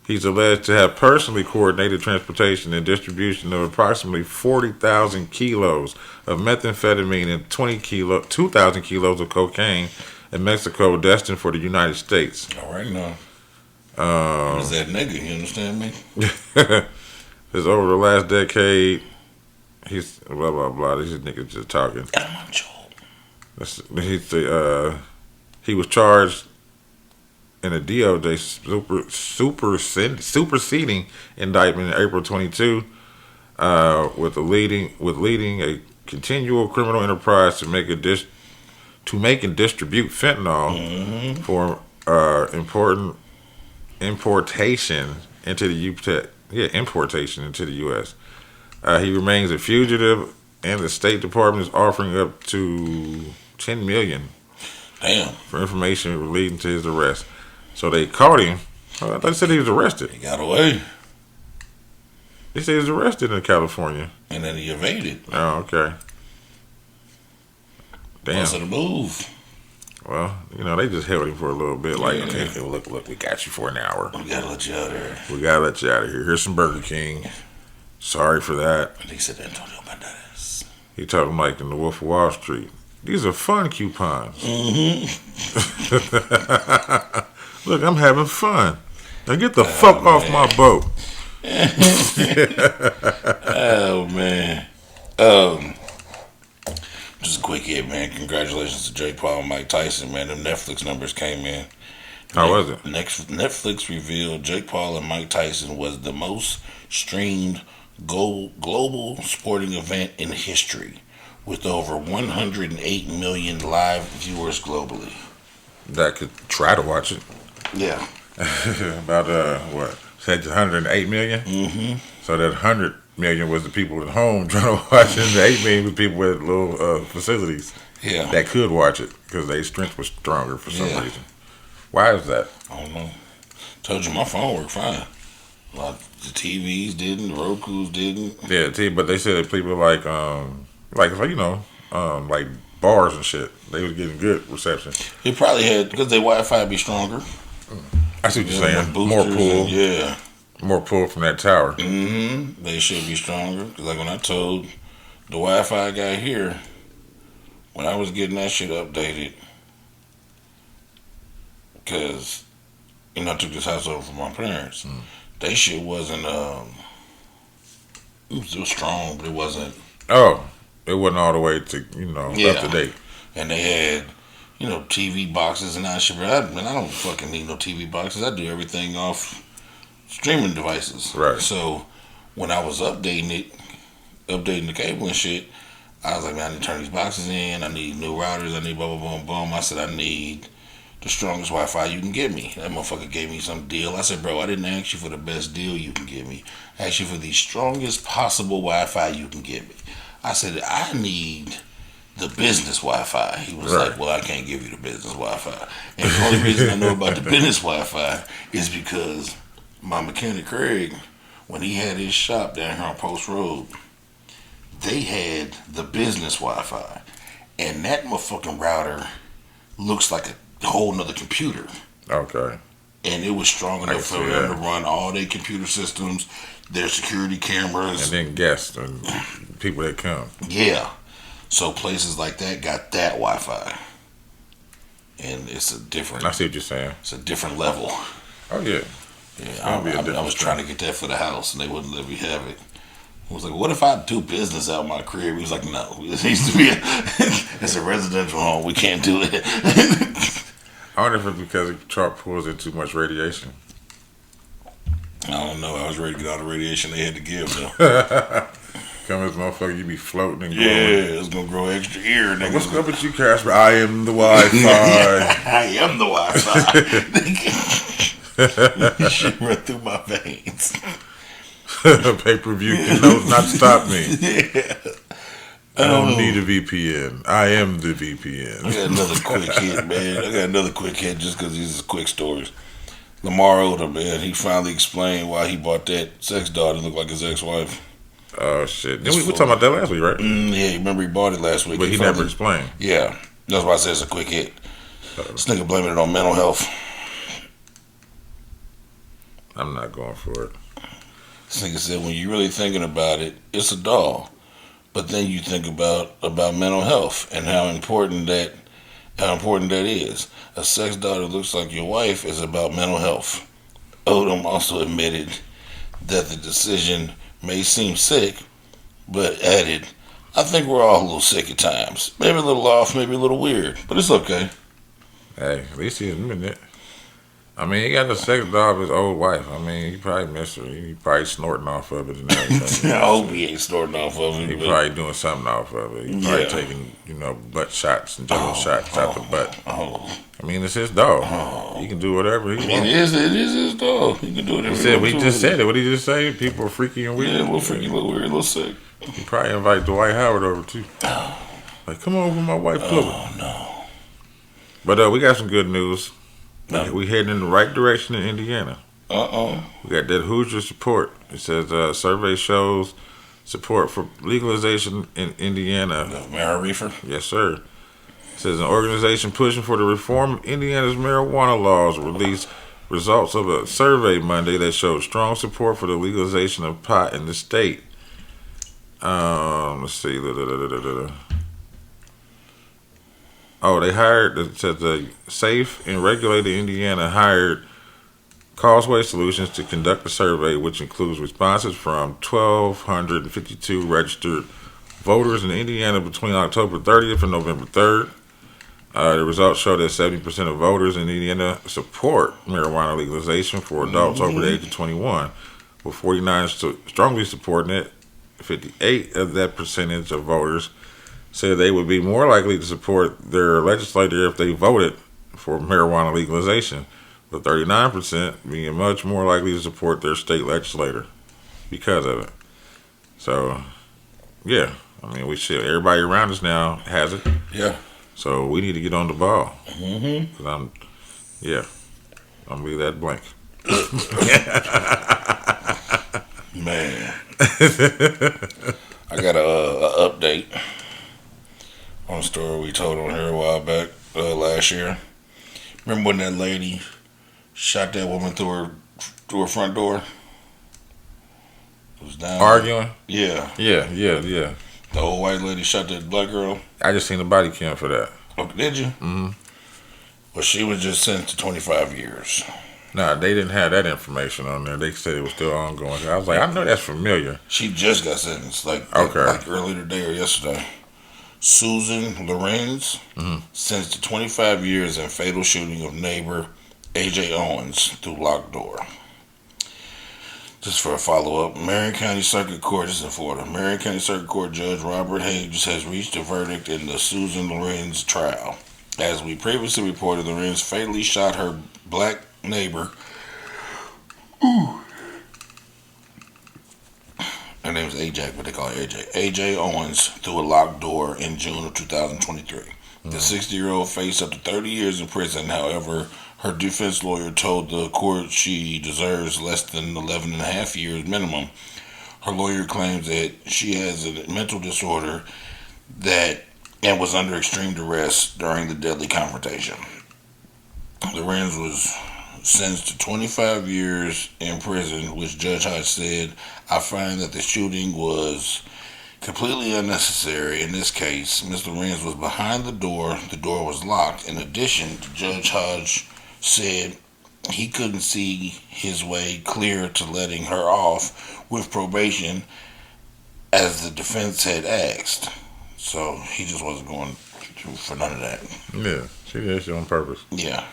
He's alleged to have personally coordinated transportation and distribution of approximately 40,000 kilos of methamphetamine and 2,000 kilos of cocaine in Mexico destined for the United States. All right, now. Who's that nigga? You understand me? It's over the last decade. He's blah blah blah. These niggas just talking. He was charged in a DOJ superseding indictment in April 22 with leading a continual criminal enterprise to make and distribute fentanyl for important importation into the U.S. He remains a fugitive, and the State Department is offering up to $10 million for information leading to his arrest. So they caught him. I thought they said he was arrested. He got away. They said he was arrested in California. And then he evaded. Oh, okay. Damn. What's the move? Well, they just held him for a little bit. Like, okay, look, we got you for an hour. We gotta let you out of here. Here's some Burger King. Sorry for that. And he said Antonio Banderas. He told him like in the Wolf of Wall Street. These are fun coupons. Look, I'm having fun. Now get the fuck off my boat. Oh man. Just a quick hit, man. Congratulations to Jake Paul and Mike Tyson, man. Them Netflix numbers came in. How was it? Netflix revealed Jake Paul and Mike Tyson was the most streamed global sporting event in history, with over 108 million live viewers globally. That could try to watch it. Yeah. About what? Said 108 million. Mm-hmm. So that 100 million was the people at home trying to watch it. The 8 million was people with little facilities. Yeah. That could watch it because their strength was stronger for some reason. Why is that? I don't know. Told you my phone worked fine. Like the TVs didn't, the Roku's didn't. Yeah, but they said that people like bars and shit, they was getting good reception. It probably had because their Wi-Fi be stronger. I see what you're saying. More pull. Yeah. More pull from that tower. Mm-hmm. They should be stronger. Because like when I told the Wi-Fi guy here, when I was getting that shit updated, because, I took this house over from my parents. They shit wasn't, it was strong, but it wasn't. Oh, it wasn't all the way to, up to date. And they had, TV boxes and that shit. But I don't fucking need no TV boxes. I do everything off streaming devices. Right. So when I was updating the cable and shit, I was like, man, I need to turn these boxes in. I need new routers. I need blah, blah, blah, blah. I said, I need the strongest Wi-Fi you can give me. That motherfucker gave me some deal. I said, bro, I didn't ask you for the best deal you can give me. I asked you for the strongest possible Wi-Fi you can give me. I said, I need the business Wi-Fi. He was like, well, I can't give you the business Wi-Fi. And the only reason I know about the business Wi-Fi is because my mechanic Craig, when he had his shop down here on Post Road, they had the business Wi-Fi. And that motherfucking router looks like a whole nother computer. Okay. And it was strong enough for them to run all their computer systems, their security cameras. And then guests and people that come. Yeah. So places like that got that Wi-Fi. And it's a different... I see what you're saying. It's a different level. Oh, yeah. Yeah, I was trying to get that for the house, and they wouldn't let me have it. I was like, what if I do business out of my crib? He was like, no. It needs to be it's a residential home. We can't do it. I wonder if it's because the truck pulls in too much radiation. I don't know. I was ready to get all the radiation they had to give, though. Come this motherfucker, you be floating and growing. Yeah, it's going to grow extra ear. What's up with you, Casper? I am the Wi-Fi. I am the Wi-Fi. Shit run through my veins. Pay-per-view can not stop me. Yeah. I don't need a VPN. I am the VPN. I got another quick hit, man. I got another quick hit just because these are quick stories. Lamar Odom, man, he finally explained why he bought that sex doll that looked like his ex-wife. Oh, shit. We talking about that last week, right? Yeah, remember he bought it last week. But he never explained. Yeah, that's why I said it's a quick hit. This nigga blaming it on mental health. I'm not going for it. This nigga said when you're really thinking about it, it's a doll. But then you think about mental health and how important that is. A sex doll that looks like your wife is about mental health. Odom also admitted that the decision may seem sick, but added, I think we're all a little sick at times. Maybe a little off, maybe a little weird, but it's okay. Hey, at least he admitted it. I mean, he got the sex doll of his old wife. I mean, he probably missed her. He probably snorting off of it and everything. I hope he ain't snorting off of it. He probably doing something off of it. He probably taking, butt shots and jello shots out the butt. I mean, it's his dog. He can do whatever he wants. It is his dog. He can do whatever he wants. We just said it. What did he just say? People are freaky and weird. Yeah, a little freaky, a little weird, a little sick. He probably invite Dwight Howard over too. Like, come over, my wife. Oh, no. But we got some good news. We heading in the right direction in Indiana. We got that Hoosier support. It says survey shows support for legalization in Indiana. Marijuana reefer? Yes, sir. It says an organization pushing for the reform of Indiana's marijuana laws released results of a survey Monday that showed strong support for the legalization of pot in the state. Let's see. Oh, they hired, it says the Safe and Regulated Indiana hired Causeway Solutions to conduct the survey, which includes responses from 1,252 registered voters in Indiana between October 30th and November 3rd. The results show that 70% of voters in Indiana support marijuana legalization for adults over the age of 21, with 49 strongly supporting it. 58 of that percentage of voters said they would be more likely to support their legislator if they voted for marijuana legalization, with 39% being much more likely to support their state legislator because of it. So, yeah, I mean, everybody around us now has it. Yeah. So we need to get on the ball. Cause I'm gonna be that blank. Man, I got a update on a story we told on here a while back last year. Remember when that lady shot that woman through her front door? It was down arguing. Yeah. The old white lady shot that black girl. I just seen the body cam for that. Oh, did you? Mm-hmm. Well, she was just sentenced to 25 years. Nah, they didn't have that information on there. They said it was still ongoing. I was like, I know that's familiar. She just got sentenced, like earlier today or yesterday. Susan Lorenz, sentenced to 25 years in fatal shooting of neighbor A.J. Owens through locked door. Just for a follow-up, Marion County Circuit Court, this is in Florida, Marion County Circuit Court Judge Robert Hayes has reached a verdict in the Susan Lorenz trial. As we previously reported, Lorenz fatally shot her black neighbor. Her name is AJ, but they call her AJ. AJ Owens through a locked door in June of 2023. The 60-year-old faced up to 30 years in prison. However, her defense lawyer told the court she deserves less than 11 and a half years minimum. Her lawyer claims that she has a mental disorder and was under extreme duress during the deadly confrontation. Lorenz was sentenced to 25 years in prison, which Judge Hodge said, "I find that the shooting was completely unnecessary. In this case, Ms. Lorenz was behind the door was locked. In addition, Judge Hodge said he couldn't see his way clear to letting her off with probation as the defense had asked." So he just wasn't going for none of that. Yeah, she did shit on purpose. Yeah.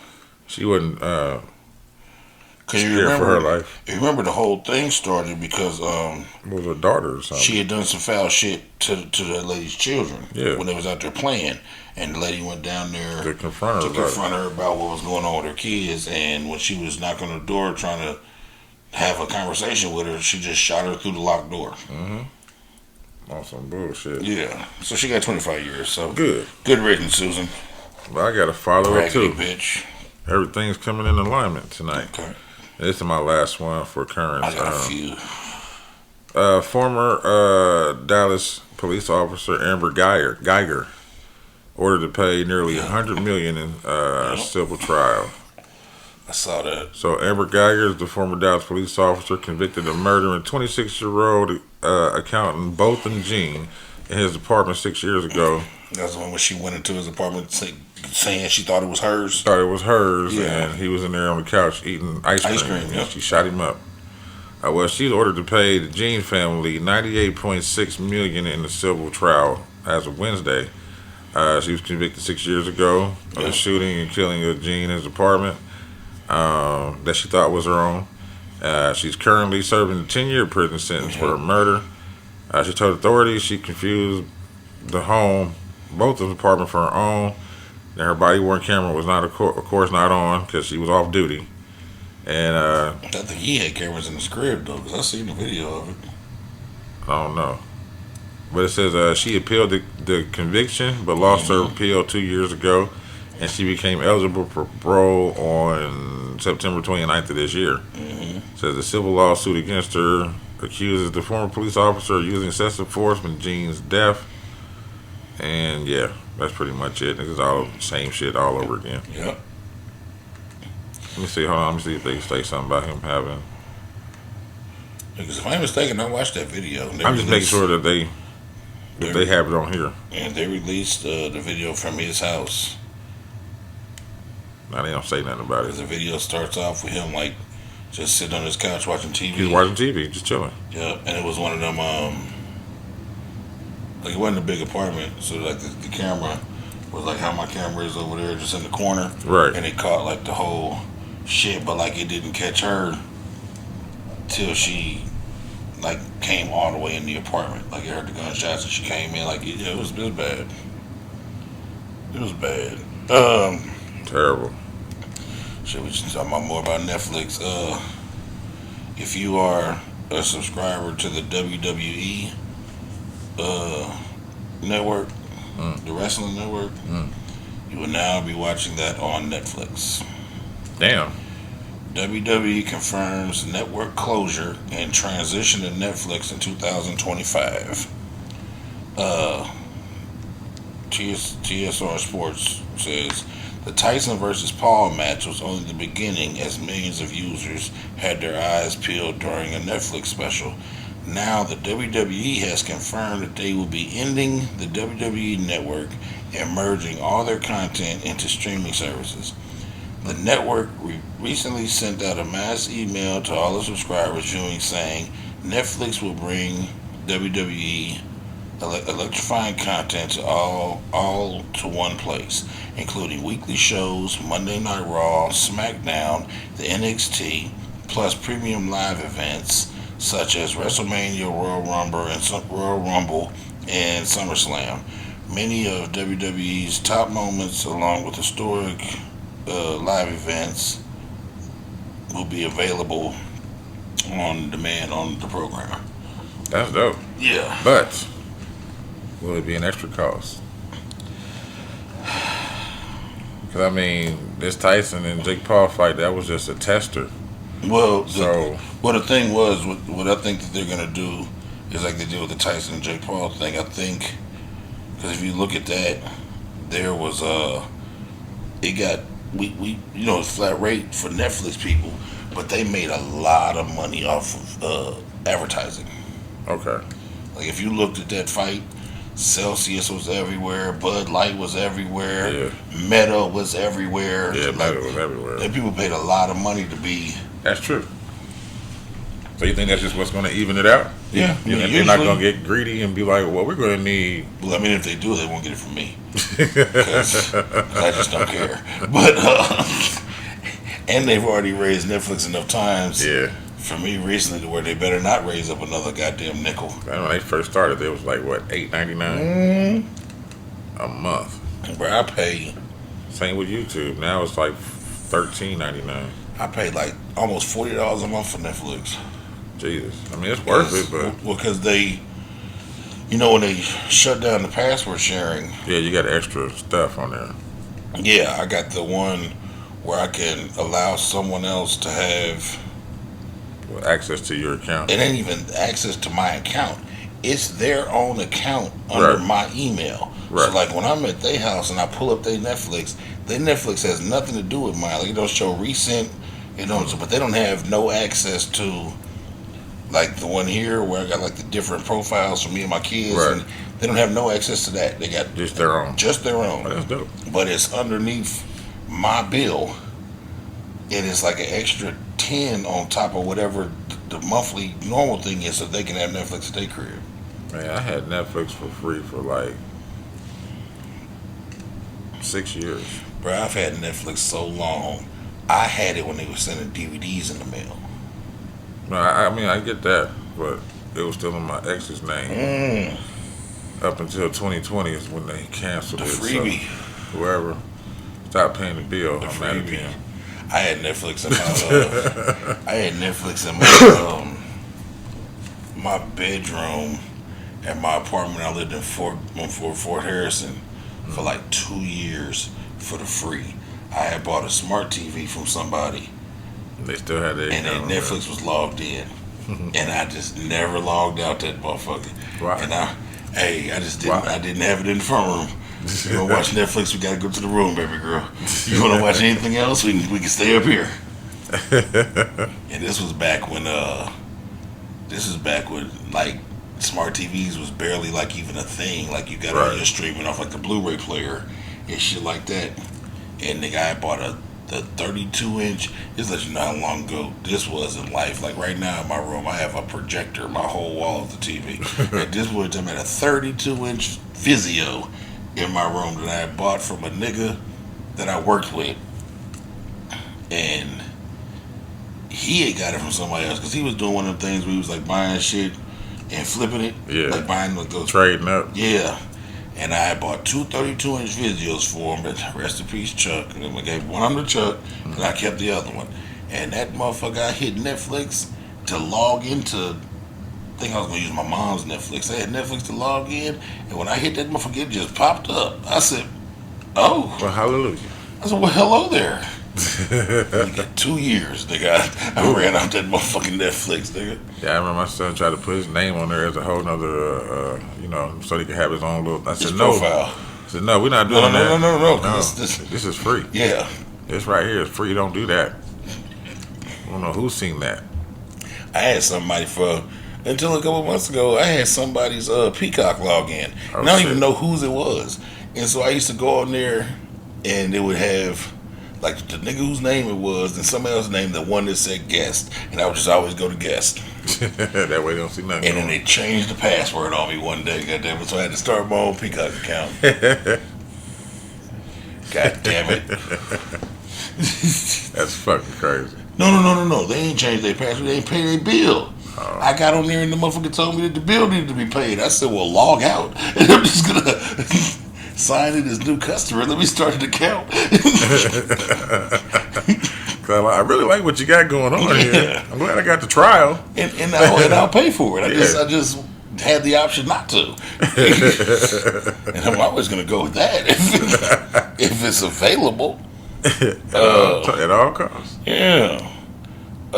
She wasn't Cause scared for her life. You remember the whole thing started because it was her daughter or something. she had done some foul shit to that lady's children when they was out there playing, and the lady went down there to confront her about what was going on with her kids. And when she was knocking on the door trying to have a conversation with her, she just shot her through the locked door. On some bullshit. Yeah, so she got 25 years. So good riddance, Susan. Well, I got to follow up too. Bitch. Everything's coming in alignment tonight. Okay. This is my last one for current. I got a few. Former Dallas police officer Amber Geiger ordered to pay nearly $100 million in civil trial. I saw that. So Amber Geiger is the former Dallas police officer convicted of murdering 26-year-old accountant Botham Jean in his apartment 6 years ago. That's the one when she went into his apartment saying she thought it was hers. And he was in there on the couch eating ice cream. Yep. She shot him up. Well, she's ordered to pay the Jean family $98.6 million in the civil trial as of Wednesday. She was convicted 6 years ago of the shooting and killing of Jean in his apartment that she thought was her own. She's currently serving a 10-year prison sentence for her murder. She told authorities she confused the home, both of the apartment, for her own. And her body-worn camera was not, of course, not on because she was off duty. And I think he had cameras in the crib though, because I seen the video of it. I don't know, but it says she appealed the conviction, but lost her appeal 2 years ago, and she became eligible for parole on September 29th of this year. It says the civil lawsuit against her accuses the former police officer of using excessive force in Jean's death. And yeah, that's pretty much it. This is all the same shit all over again. Yep. Let me see. Hold on. Let me see if they can say something about him having. Because if I'm mistaken, I watched that video. I'm just making sure that they have it on here. And they released the video from his house. Now they don't say nothing about it. Because the video starts off with him like just sitting on his couch watching TV. He's watching TV, just chilling. Yeah, and it was one of them. Like it wasn't a big apartment, so like the camera was like how my camera is over there, just in the corner. Right. And it caught like the whole shit, but like it didn't catch her till she like came all the way in the apartment. Like it heard the gunshots and she came in. Like it was bad. It was bad. Terrible. Should we just talk more about Netflix? If you are a subscriber to the WWE network, the wrestling network, you will now be watching that on Netflix. Damn. WWE confirms network closure and transition to Netflix in 2025. TSR Sports says the Tyson versus Paul match was only the beginning, as millions of users had their eyes peeled during a Netflix special. Now the WWE has confirmed that they will be ending the WWE network and merging all their content into streaming services. The network recently sent out a mass email to all the subscribers viewing saying Netflix will bring WWE electrifying content to all to one place, including weekly shows, Monday Night Raw, SmackDown, the NXT, plus premium live events such as WrestleMania, Royal Rumble, and SummerSlam. Many of WWE's top moments, along with historic live events, will be available on demand on the program. That's dope. Yeah. But will it be an extra cost? Because I mean, this Tyson and Jake Paul fight, that was just a tester. Well, So the thing was, what I think that they're gonna do is like they did with the Tyson and Jake Paul thing. I think because if you look at that, there was it got it's flat rate for Netflix people, but they made a lot of money off of advertising. okay, Like if you looked at that fight, Celsius was everywhere, Bud Light was everywhere, yeah, Meta was everywhere. yeah, Like, Meta was everywhere. and people paid a lot of money to be. That's true. So you think that's just what's going to even it out? Yeah, They're not going to get greedy and be like, well, we're going to need. Well, I mean, if they do, they won't get it from me. Because I just don't care. But and they've already raised Netflix enough times. Yeah. For me, recently, to where they better not raise up another goddamn nickel. When they first started, it was like what, $8.99 a month. Where I pay. Same with YouTube. Now it's like $13.99. I pay like almost $40 a month for Netflix. Jesus, I mean it's worth it, but because they, when they shut down the password sharing. yeah, you got extra stuff on there. Yeah, I got the one where I can allow someone else to have. Well, access to your account. It ain't even access to my account. It's their own account under Right. my email. Right. So like when I'm at their house and I pull up their Netflix has nothing to do with mine. Like it don't show recent, but they don't have no access to like the one here where I got like the different profiles for me and my kids. Right. And they don't have no access to that. They got Just their own. Just their own. Oh, that's dope. But it's underneath my bill. And it's like an extra 10 on top of whatever the monthly normal thing is so they can have Netflix at their crib. Man, I had Netflix for free for like 6 years. Bro, I've had Netflix so long. I had it when they were sending DVDs in the mail. No, I mean I get that, but it was still in my ex's name. Up until 2020 is when they canceled The it. freebie. So whoever stopped paying the bill, The I'm mad at freebie. them. I had Netflix in my bedroom at my apartment. I lived in Fort Harrison for like 2 years for the free. I had bought a smart TV from somebody, They still had their and then account on Netflix was logged in, and I just never logged out that motherfucker. Wow. And I just didn't. Wow. I didn't have it in the front room. You wanna watch Netflix? We gotta go to the room, baby girl. You wanna watch anything else? We can stay up here. And this was back when like smart TVs was barely like even a thing. Like you got Right. on your streaming off like the Blu-ray player and shit like that. And the guy bought the 32-inch. Just let you know how long ago this was in life. Like right now in my room, I have a projector, my whole wall of the TV. And this was I'm at a 32-inch Vizio in my room that I had bought from a nigga that I worked with, and he had got it from somebody else because he was doing one of them things where he was like buying shit and flipping it, Yeah. like buying like those. Trading up. Yeah, and I had bought two 32-inch Vizios for him. But rest in peace, Chuck. And then I gave one to Chuck, and I kept the other one. And that motherfucker, I hit Netflix to log into. I think I was gonna use my mom's Netflix. I had Netflix to log in, and when I hit that motherfucker, it just popped up. I said, "Oh!" Well, hallelujah. I said, "Well, hello there." You got 2 years, nigga. I ran out that motherfucking Netflix, nigga. Yeah, I remember my son tried to put his name on there as a whole nother, so he could have his own little. I said, His no. profile. I said, no, we're not doing No. that. No. This This is free. yeah. This right here is free. Don't do that. I don't know who's seen that. I had somebody until a couple months ago. I had somebody's Peacock login, Oh, and I don't shit. even know whose it was. And so I used to go on there, and it would have like the nigga whose name it was, and somebody else's name, the one that said guest, and I would just always go to guest. That way they don't see nothing. And then they changed the password on me one day, goddamn it. So I had to start my own Peacock account. God damn it. That's fucking crazy. No. They ain't changed their password. They ain't paid their bill. I got on there and the motherfucker told me that the bill needed to be paid. I said, well, log out. And I'm just going to sign in as new customer. Let me start an account. I really like what you got going on here. I'm glad I got the trial. And I'll pay for it. I just had the option not to. And I'm always going to go with that if it's available. At all costs. Yeah. I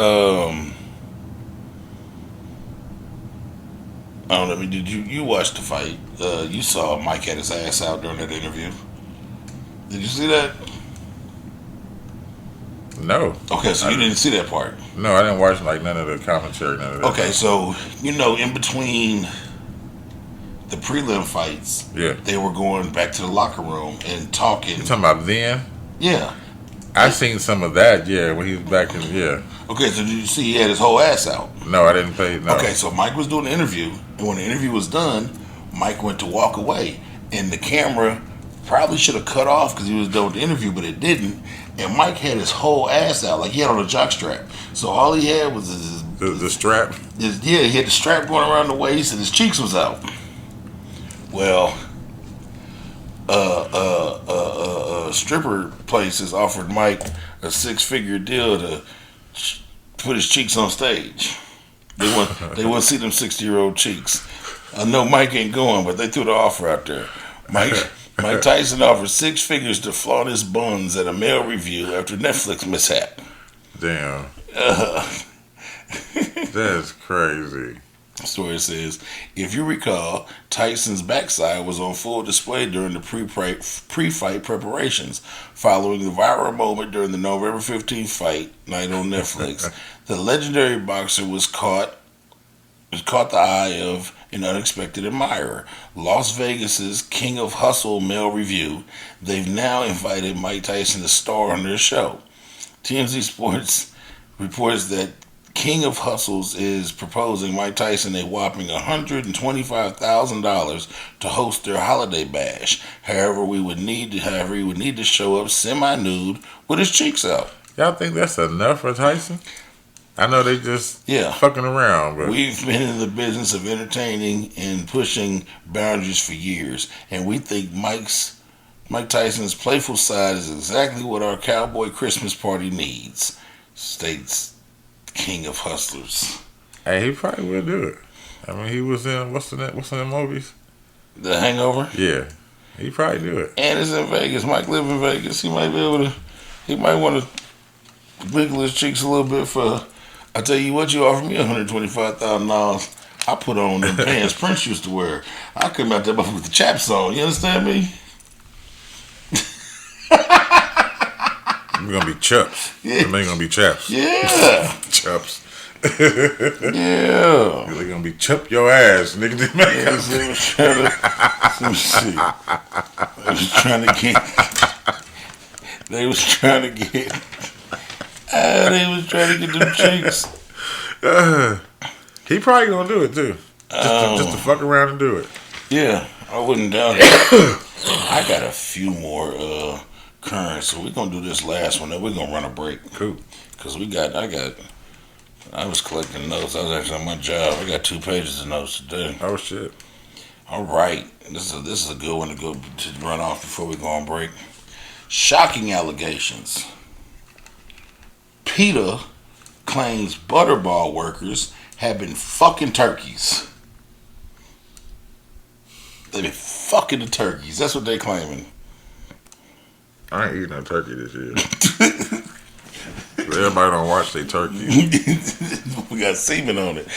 don't know. I mean, did you watch the fight? You saw Mike had his ass out during that interview. Did you see that? No. Okay, so you didn't see that part. No, I didn't watch like none of the commentary, none of that. Okay, so in between the prelim fights, they were going back to the locker room and talking. You talking about then? Yeah. I seen some of that, when he was back in, Okay, so did you see he had his whole ass out? No, I didn't pay, no. Okay, so Mike was doing the interview, and when the interview was done, Mike went to walk away, and the camera probably should have cut off because he was done with the interview, but it didn't, and Mike had his whole ass out, like he had on a jock strap. So all he had was the strap? He had the strap going around the waist, and his cheeks was out. Well, stripper places offered Mike a 6-figure deal to put his cheeks on stage. They want to see them 60-year-old cheeks. I know Mike ain't going, but they threw the offer out there. Mike Tyson offered 6 figures to flaunt his buns at a male review after Netflix mishap. Damn. That's crazy. The story says, if you recall, Tyson's backside was on full display during the pre-fight preparations. Following the viral moment during the November 15th fight night on Netflix, the legendary boxer was caught the eye of an unexpected admirer. Las Vegas's King of Hustle male review. They've now invited Mike Tyson to star on their show. TMZ Sports reports that King of Hustles is proposing Mike Tyson a whopping $125,000 to host their holiday bash. However, he would need to show up semi-nude with his cheeks out. Y'all think that's enough for Tyson? I know they just fucking around, but we've been in the business of entertaining and pushing boundaries for years, and we think Mike Tyson's playful side is exactly what our cowboy Christmas party needs, states King of Hustlers. Hey, he probably will do it. I mean, he was in what's in the movies? The Hangover. Yeah, he probably do it. And it's in Vegas. Mike live in Vegas. He might be able to. He might want to wiggle his cheeks a little bit for. I tell you what, you offered me $125,000. I put on them pants Prince used to wear. I come out there with the chaps on. You understand me? We're gonna be chups. Yeah. Them ain't gonna be chaps. Yeah. Chups. Yeah. They're gonna be chup your ass, nigga. They was trying to get them cheeks. He probably gonna do it too. Just to fuck around and do it. Yeah, I wouldn't doubt it. I got a few more current, so we're gonna do this last one. Then we're gonna run a break. Cool. Cause I was collecting notes. I was actually on my job. I got 2 pages of notes today. Oh shit. All right, this is a good one to run off before we go on break. Shocking allegations. PETA claims Butterball workers have been fucking turkeys. They've been fucking the turkeys. That's what they're claiming. I ain't eating no turkey this year. Everybody don't watch their turkey. We got semen on it.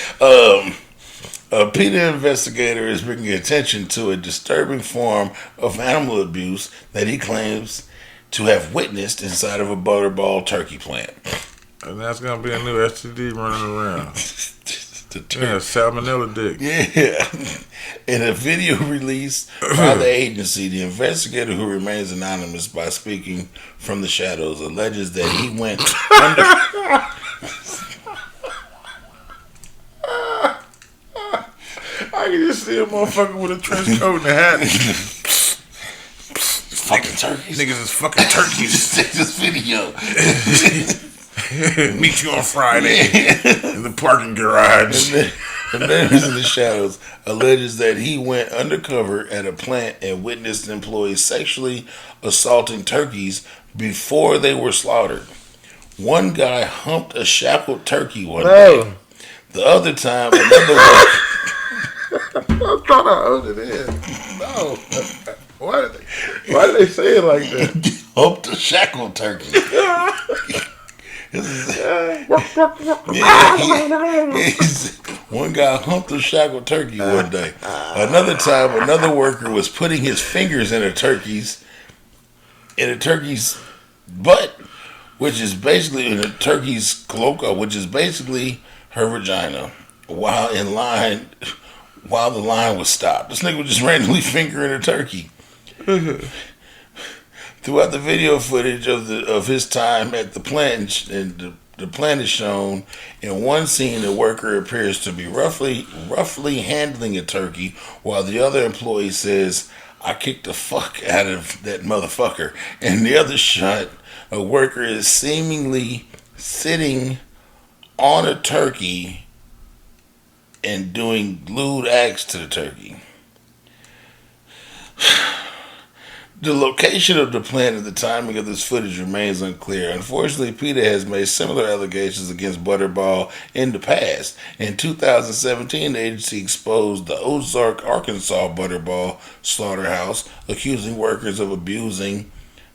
A PETA investigator is bringing attention to a disturbing form of animal abuse that he claims to have witnessed inside of a Butterball turkey plant. And that's going to be a new STD running around. Salmonella dick. Yeah. In a video released by the agency, the investigator, who remains anonymous by speaking from the shadows, alleges that he went under... I can just see a motherfucker with a trench coat and a hat. Fucking turkeys. Niggas is fucking turkeys. Just take this video. Meet you on Friday in the parking garage. The Neighbors in the Shadows alleges that he went undercover at a plant and witnessed employees sexually assaulting turkeys before they were slaughtered. One guy humped a shackled turkey one day. The other time, another I'm trying to hold it in. No. Why did they say it like that? humped a shackled turkey. One guy humped a shackled turkey one day. Another time, another worker was putting his fingers in a turkey's butt, which is basically in a turkey's cloaca, which is basically her vagina. While the line was stopped, this nigga was just randomly fingering a turkey. Throughout the video footage of his time at the plant, and the plant is shown. In one scene, the worker appears to be roughly handling a turkey, while the other employee says, "I kicked the fuck out of that motherfucker." In the other shot, a worker is seemingly sitting on a turkey and doing lewd acts to the turkey. The location of the plant and the timing of this footage remains unclear. Unfortunately, PETA has made similar allegations against Butterball in the past. In 2017, the agency exposed the Ozark, Arkansas Butterball slaughterhouse, accusing workers of abusing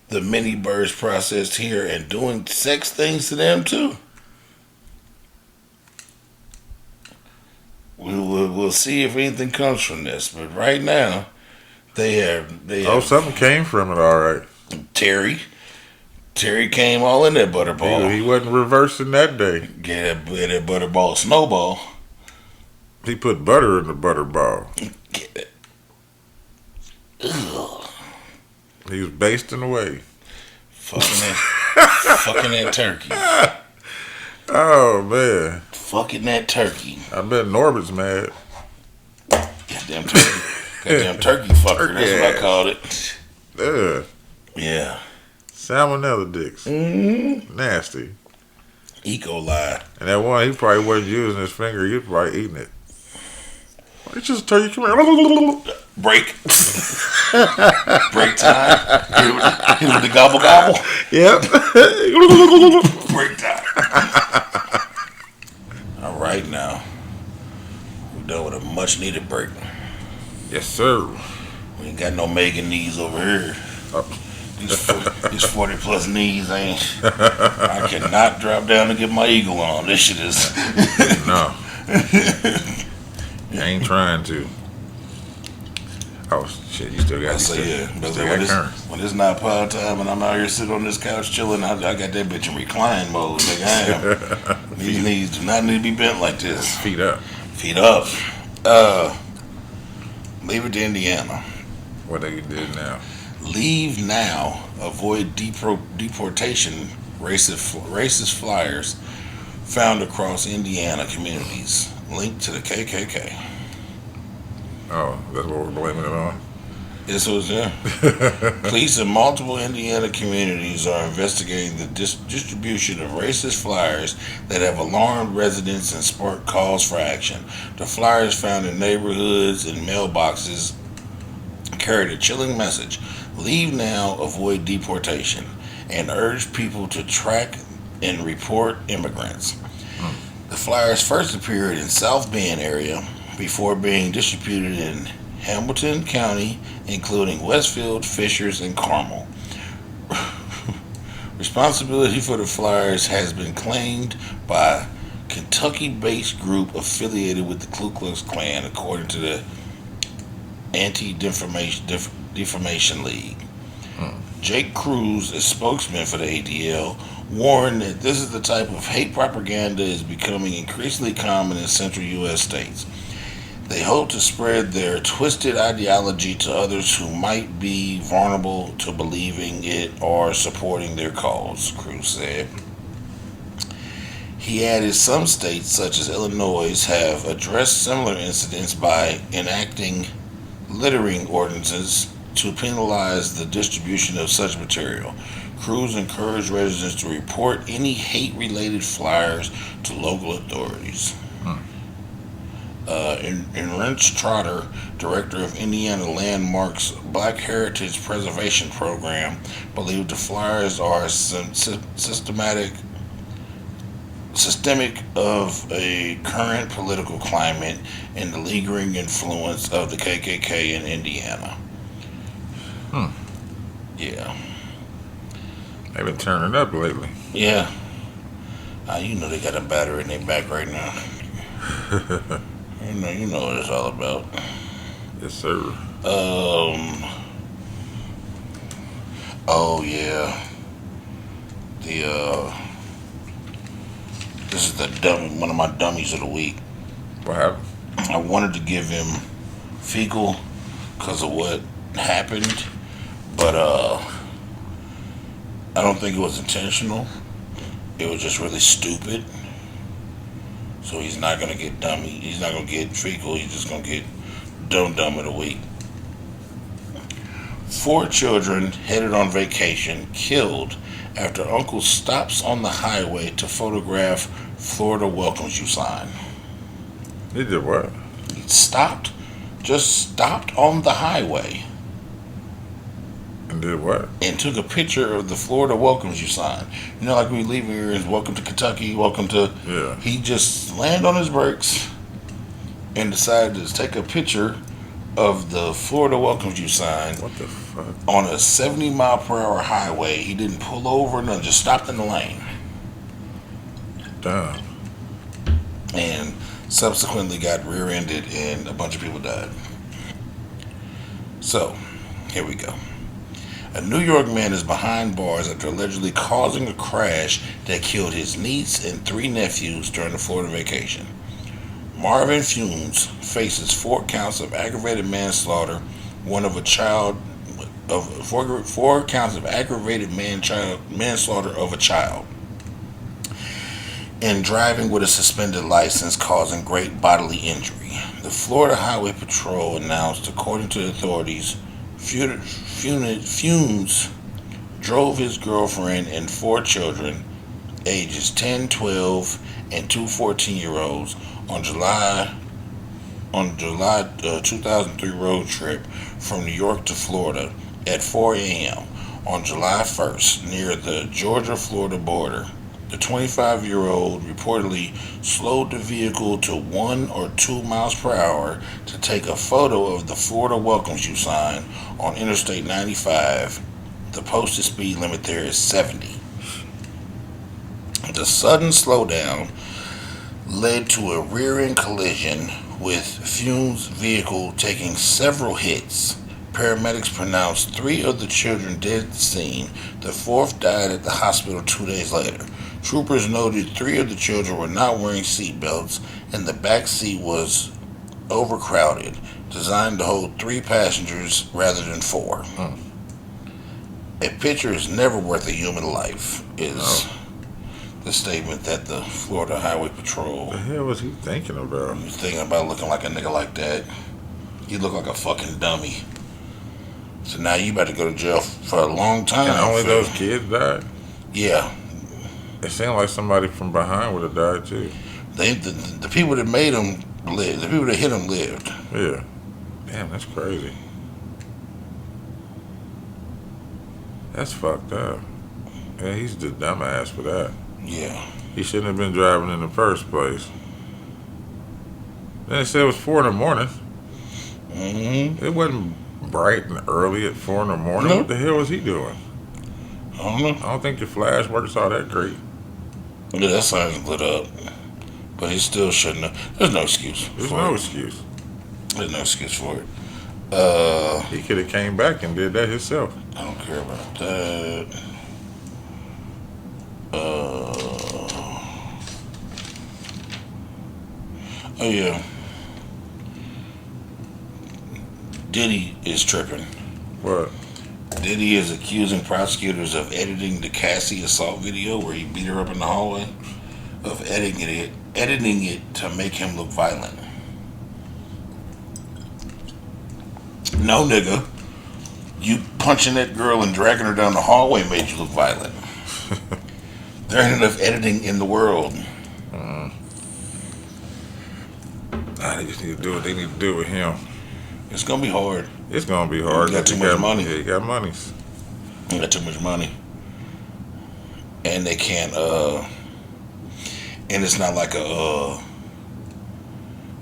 the mini birds processed here and doing sex things to them too. We'll see if anything comes from this, but right now, They have something came from it, all right. Terry came all in that Butterball. He wasn't reversing that day. Get that Butterball snowball. He put butter in the Butterball. Get it. Ugh. He was basting away. Fucking that turkey. Oh, man. Fucking that turkey. I bet Norbert's mad. Goddamn turkey. Goddamn turkey fucker. That's what I called it. Yeah. Salmonella dicks. Mm-hmm. Nasty. E. coli. And that one, he probably wasn't using his finger. He was probably eating it. It's just a turkey. Come here. Break. Break time. Hit with the gobble gobble. Yep. Break time. All right, now. We're done with a much needed break. Yes, sir. We ain't got no Megan knees over here. These 40 plus knees ain't. I cannot drop down and get my eagle on. This shit is. No. I ain't trying to. Oh, shit. You still got when it's not power time and I'm out here sitting on this couch chilling, I got that bitch in recline mode. Like I am. These knees do not need to be bent like this. Feet up. Feet up. Leave it to Indiana. What they did now? Leave now. Avoid deportation. Racist flyers found across Indiana communities. Linked to the KKK. Oh, that's what we're blaming it on? This was Police in multiple Indiana communities are investigating the distribution of racist flyers that have alarmed residents and sparked calls for action. The flyers found in neighborhoods and mailboxes carried a chilling message: leave now, avoid deportation, and urge people to track and report immigrants. The flyers first appeared in South Bend area before being distributed in Hamilton County, including Westfield, Fishers, and Carmel. Responsibility for the flyers has been claimed by a Kentucky-based group affiliated with the Ku Klux Klan, according to the Anti-Defamation League. Jake Cruz, a spokesman for the ADL, warned that this is the type of hate propaganda is becoming increasingly common in central U.S. states. They hope to spread their twisted ideology to others who might be vulnerable to believing it or supporting their cause, Cruz said. He added some states, such as Illinois, have addressed similar incidents by enacting littering ordinances to penalize the distribution of such material. Crews encouraged residents to report any hate-related flyers to local authorities. Rich Trotter, director of Indiana Landmark's Black Heritage Preservation Program, believed the flyers are systemic of a current political climate and the lingering influence of the KKK in Indiana. Yeah. They've been turning up lately. Yeah. You know they got a battery in their back right now. You know what it's all about. Yes, sir. Oh yeah. This is one of my dummies of the week. What happened? I wanted to give him fecal because of what happened, but I don't think it was intentional. It was just really stupid. So he's not gonna get dummy. He's not gonna get fecal. He's just gonna get dumb of the week. 4 children headed on vacation killed after uncle stops on the highway to photograph Florida welcomes you sign. He did what? He just stopped on the highway. And did what? And took a picture of the Florida welcomes you sign. You know, like we leave here is welcome to Kentucky, welcome to. Yeah. He just landed on his brakes and decided to take a picture of the Florida welcomes you sign. What the fuck? On a 70-mile-per-hour highway. He didn't pull over, none, just stopped in the lane. Damn. And subsequently got rear-ended and a bunch of people died. So, here we go. A New York man is behind bars after allegedly causing a crash that killed his niece and 3 nephews during the Florida vacation. Marvin Funes faces 4 counts of aggravated manslaughter, four counts of aggravated manslaughter of a child, and driving with a suspended license causing great bodily injury. The Florida Highway Patrol announced, according to authorities, Funes drove his girlfriend and 4 children, ages 10, 12, and 2 14-year-olds, on July 2003 road trip from New York to Florida at 4 a.m. on July 1st near the Georgia-Florida border. The 25-year-old reportedly slowed the vehicle to 1 or 2 miles per hour to take a photo of the Florida welcomes you sign on Interstate 95. The posted speed limit there is 70. The sudden slowdown led to a rear-end collision with Funes' vehicle taking several hits. Paramedics pronounced 3 of the children dead at the scene. The 4th died at the hospital 2 days later. Troopers noted 3 of the children were not wearing seat belts and the back seat was overcrowded, designed to hold 3 passengers rather than 4. A picture is never worth a human life, is the statement that the Florida Highway Patrol. What the hell was he thinking about? He was thinking about looking like a nigga like that. You look like a fucking dummy. So now you about to go to jail for a long time. And only those kids died? Yeah. It seemed like somebody from behind would have died too. The people that made him lived. The people that hit him lived. Yeah. Damn, that's crazy. That's fucked up. Yeah, he's the dumbass for that. Yeah. He shouldn't have been driving in the first place. Then they said it was 4 in the morning. Mm-hmm. It wasn't bright and early at 4 in the morning. Nope. What the hell was he doing? I don't know. I don't think your flash works all that great. Yeah, that sign's lit up. But he still shouldn't have. There's no excuse. There's no excuse. There's no excuse for it. He could have came back and did that himself. I don't care about that. Oh yeah. Diddy is tripping. What? Diddy is accusing prosecutors of editing the Cassie assault video where he beat her up in the hallway, of editing it to make him look violent. No, nigga. You punching that girl and dragging her down the hallway made you look violent. There ain't enough editing in the world. Nah, they just need to do what they need to do with him. It's gonna be hard. It's gonna be hard. You got too much money. Yeah, he got money. You got too much money, and they can't. And it's not like a.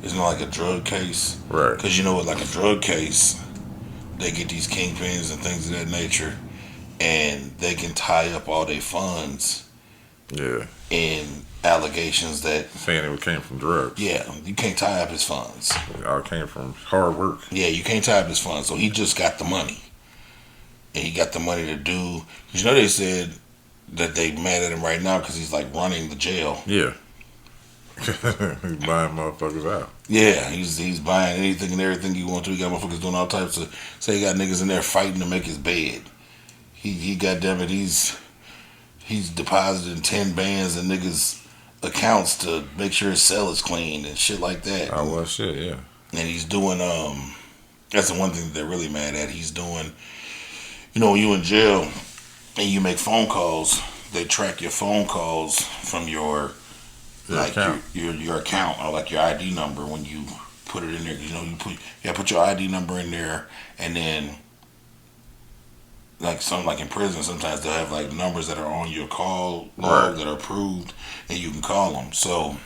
It's not like a drug case, Right. Because you know, with like a drug case, they get these kingpins and things of that nature, and they can tie up all their funds. Yeah. In allegations that saying it came from drugs. Yeah, you can't tie up his funds. It all came from hard work. Yeah, you can't tie up his funds. So he just got the money, and he got the money to do. Cause you know they said that they mad at him right now because he's like running the jail. Yeah. He's buying motherfuckers out. Yeah, he's buying anything and everything he wants to. He got motherfuckers doing all types of. Say he got niggas in there fighting to make his bed. He goddamn it, he's depositing 10 bands in niggas' accounts to make sure his cell is clean and shit like that. Oh well, shit, yeah. And he's doing that's the one thing that they're really mad at. He's doing, you know, when you in jail and you make phone calls, they track your phone calls from your account. Your account or like your ID number when you put it in there. You know, you put your ID number in there, and then like in prison, sometimes they'll have like numbers that are on your call log that are approved, and you can call them. So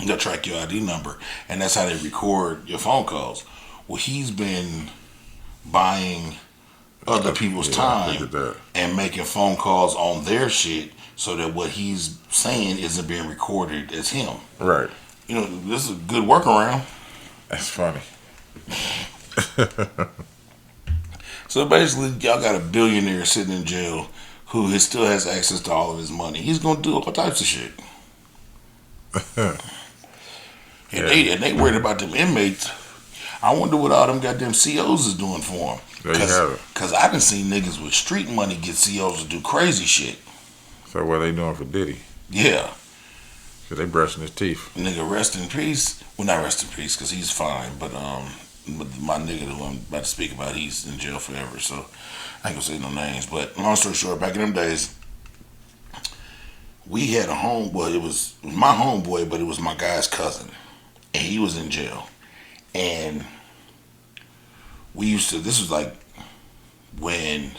they'll track your ID number, and that's how they record your phone calls. Well, he's been buying other people's time and making phone calls on their shit so that what he's saying isn't being recorded as him. Right. You know, this is a good workaround. That's funny. So basically, y'all got a billionaire sitting in jail who still has access to all of his money. He's gonna do all types of shit. And they worried about them inmates. I wonder what all them goddamn COs is doing for them. Because I done seen niggas with street money get COs to do crazy shit. So what they doing for Diddy? Yeah. Cause they brushing his teeth. Nigga, rest in peace. Well, not rest in peace because he's fine. But my nigga who I'm about to speak about, he's in jail forever. So I ain't gonna say no names. But long story short, back in them days, we had a homeboy. It was my homeboy, but it was my guy's cousin. And he was in jail. And we used to, this was like when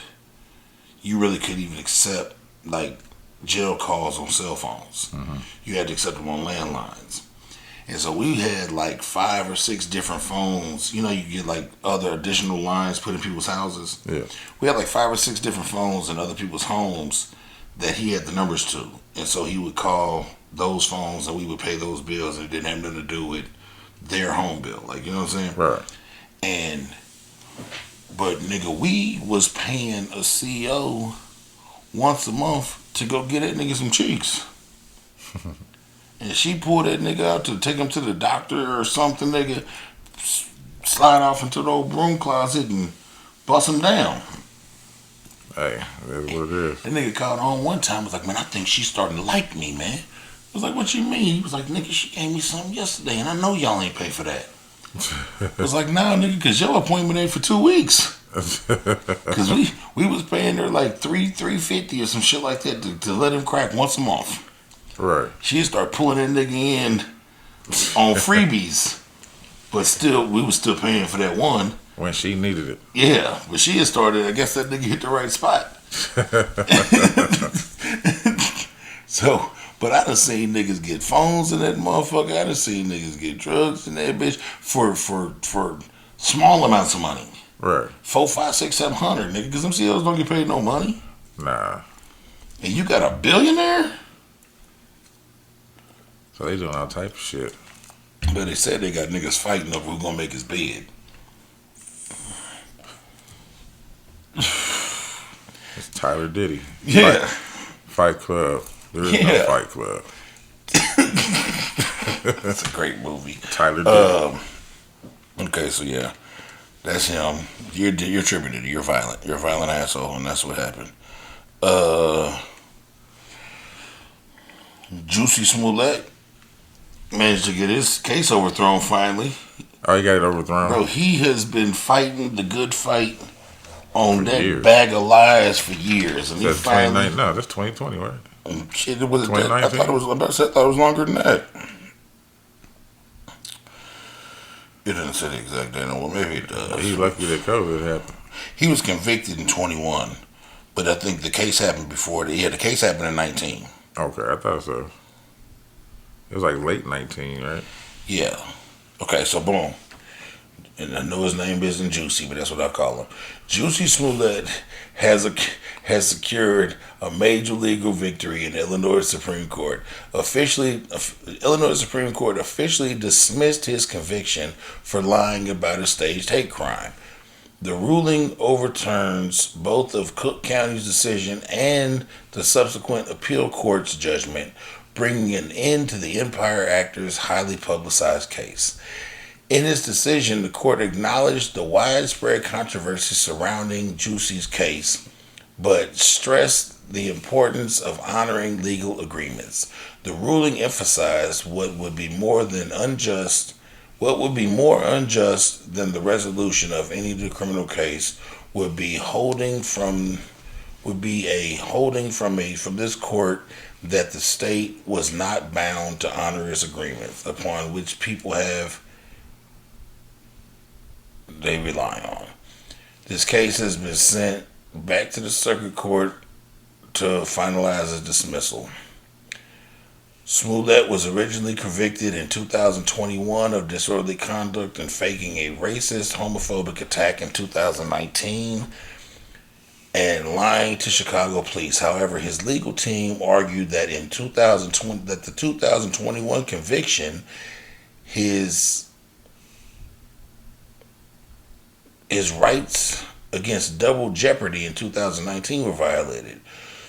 you really couldn't even accept like jail calls on cell phones. Mm-hmm. You had to accept them on landlines. And so we had like 5 or 6 different phones. You know, you get like other additional lines put in people's houses. Yeah. We had like 5 or 6 different phones in other people's homes that he had the numbers to. And so he would call those phones and we would pay those bills, and it didn't have nothing to do with their home bill. Like, you know what I'm saying? Right. But nigga, we was paying a CO once a month to go get that nigga some cheeks. And she pulled that nigga out to take him to the doctor or something, nigga, slide off into the old broom closet and bust him down. Hey, that's what it is. That nigga called home one time, was like, man, I think she's starting to like me, man. I was like, what you mean? He was like, nigga, she gave me something yesterday, and I know y'all ain't pay for that. I was like, nah, nigga, because your appointment ain't for 2 weeks. Because we was paying her like $350 or some shit like that to let him crack once a month. Right. She'd start pulling that nigga in on freebies, but still, we was still paying for that one. When she needed it. Yeah, but she had started, I guess that nigga hit the right spot. So, but I done seen niggas get phones in that motherfucker. I done seen niggas get drugs in that bitch for small amounts of money. Right. 4, 5, 6, 700, nigga, because them CLs don't get paid no money. Nah. And you got a billionaire? So they doing all type of shit. But they said they got niggas fighting over who's gonna make his bed. It's Tyler Diddy. Yeah. Fight Club. There is no Fight Club. That's a great movie. Tyler Diddy. Okay, so yeah. That's him. You're attributed. You're violent. You're a violent asshole, and that's what happened. Juicy Smollett managed to get his case overthrown finally. Oh, he got it overthrown? Bro, he has been fighting the good fight on for that years. bag of lies for years, and he That's finally. 29. No, that's 2020, right? Shit, it was. I 2019. thought it was. I'm about to say, I thought it was longer than that. It didn't say the exact date. Well, maybe it does. He lucky that COVID happened. He was convicted in 21, but I think the case happened before. Yeah, the case happened in 19. Okay, I thought so. It was like late 19, right? Yeah. Okay, so boom. And I know his name isn't Juicy, but that's what I call him. Juicy Smollett has secured a major legal victory in Illinois Supreme Court. Illinois Supreme Court officially dismissed his conviction for lying about a staged hate crime. The ruling overturns both of Cook County's decision and the subsequent appeal court's judgment, bringing an end to the Empire Actor's highly publicized case. In its decision, the court acknowledged the widespread controversy surrounding Juicy's case, but stressed the importance of honoring legal agreements. The ruling emphasized what would be more unjust than the resolution of any criminal case would be from this court that the state was not bound to honor its agreements upon which they rely on. This case has been sent back to the circuit court to finalize its dismissal. Smollett was originally convicted in 2021 of disorderly conduct and faking a racist, homophobic attack in 2019 and lying to Chicago police. However, his legal team argued that the 2021 conviction, his rights against double jeopardy in 2019 were violated.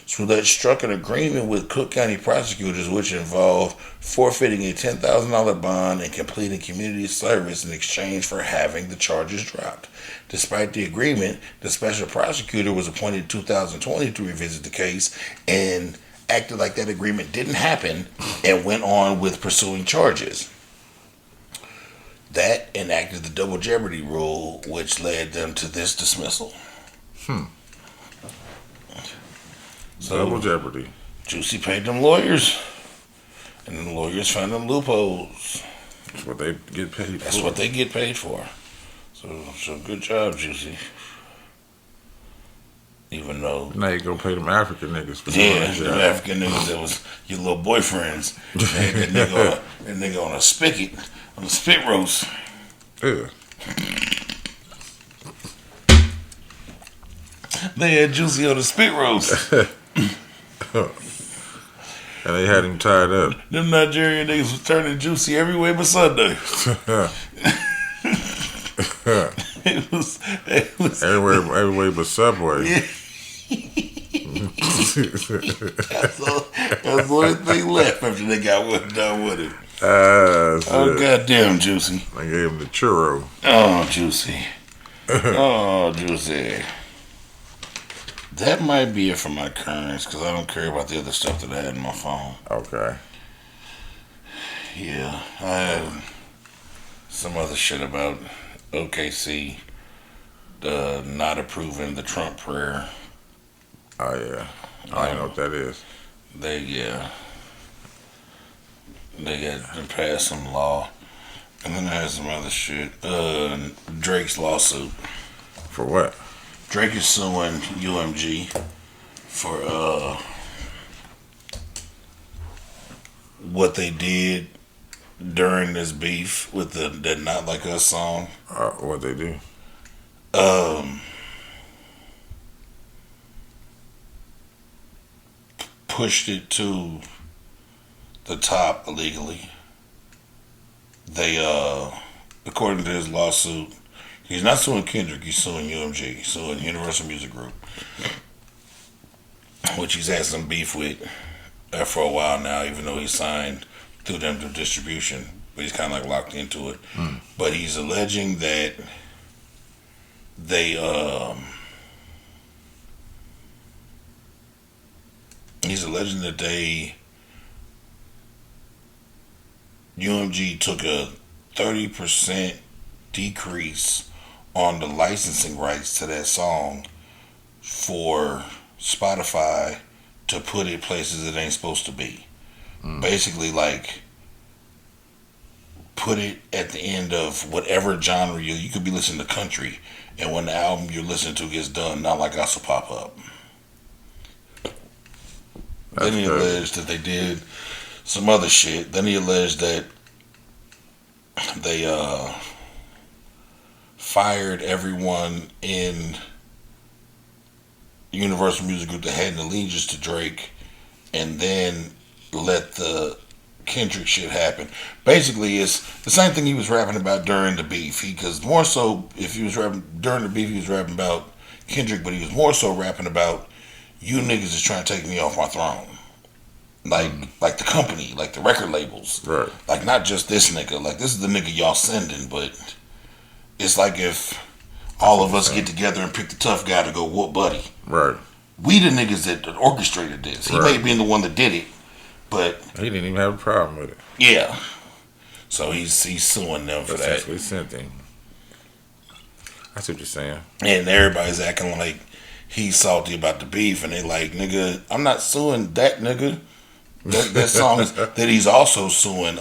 Smollett struck an agreement with Cook County prosecutors which involved forfeiting a $10,000 bond and completing community service in exchange for having the charges dropped. Despite the agreement, the special prosecutor was appointed in 2020 to revisit the case and acted like that agreement didn't happen and went on with pursuing charges. That enacted the double jeopardy rule, which led them to this dismissal. So, Double jeopardy. Juicy paid them lawyers, and the lawyers found them loopholes. That's what they get paid That's for. what they get paid for. So good job, Juicy. Even though... Now you go pay them African niggas for Yeah, doing the that. African niggas that was your little boyfriends. They had that nigga on a spigot, on a spit roast. Yeah. They had Juicy on a spit roast. And they had him tied up. Them Nigerian niggas was turning Juicy every way but Sunday. It was everywhere but Subway. Yeah. That's the only thing left after they got done with it. Oh, goddamn, Juicy. I gave him the churro. Oh, Juicy. Oh, Juicy. That might be it for my currents, because I don't care about the other stuff that I had in my phone. Okay. Yeah, I had some other shit about OKC not approving the Trump prayer. Oh, yeah. I don't know what that is. They got passed some law. And then I had some other shit. Drake's lawsuit. For what? Drake is suing UMG for what they did during this beef with the Not Like Us song. What they do? Pushed it to the top illegally. They, according to his lawsuit, he's not suing Kendrick, he's suing UMG, he's suing Universal Music Group, which he's had some beef with for a while now, even though he signed through them to distribution, but he's kind of like locked into it. But he's alleging that they, UMG took a 30% decrease on the licensing rights to that song for Spotify to put it places it ain't supposed to be. Basically, like, put it at the end of whatever genre you could be listening to country, and when the album you're listening to gets done, not like us will pop up. Then he alleged that they did some other shit. Then he alleged that they fired everyone in Universal Music Group that had an allegiance to Drake, and then let the Kendrick shit happen. Basically, it's the same thing he was rapping about during the beef. Because more so, if he was rapping during the beef, he was rapping about Kendrick, but he was more so rapping about, you niggas is trying to take me off my throne. Like the company, like the record labels. Right. Like, not just this nigga. Like, this is the nigga y'all sending, but it's like if all of us get together and pick the tough guy to go whoop Buddy. Right. We the niggas that orchestrated this. He may have been the one that did it, but he didn't even have a problem with it. Yeah. So he's suing them for that. Essentially sent him. I see what you're saying. And everybody's acting like he's salty about the beef, and they like, nigga, I'm not suing that nigga. That song is, that he's also suing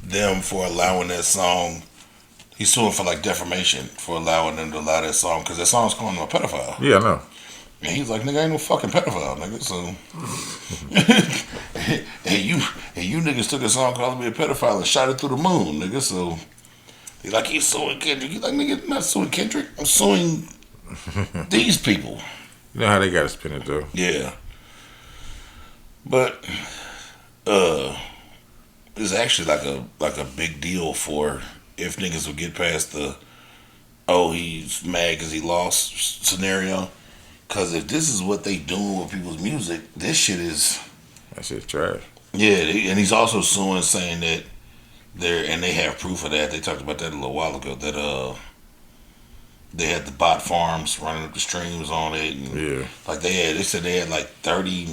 them for allowing that song. He's suing for like defamation for allowing them to allow that song, because that song's calling him a pedophile. Yeah, I know. And he's like, nigga, I ain't no fucking pedophile, nigga. So, and you niggas took a song calling me a pedophile and shot it through the moon, nigga. So, he's like, he's suing Kendrick. He's like, nigga, I'm not suing Kendrick. I'm suing these people. You know how they got to spin it, though. Yeah. But, it's actually like a big deal for if niggas will get past the, oh, he's mad because he lost scenario. Because if this is what they doing with people's music, this shit is... That shit's trash. Yeah, and he's also suing, saying that and they have proof of that. They talked about that a little while ago, that they had the bot farms running up the streams on it. And yeah. Like they said they had like 30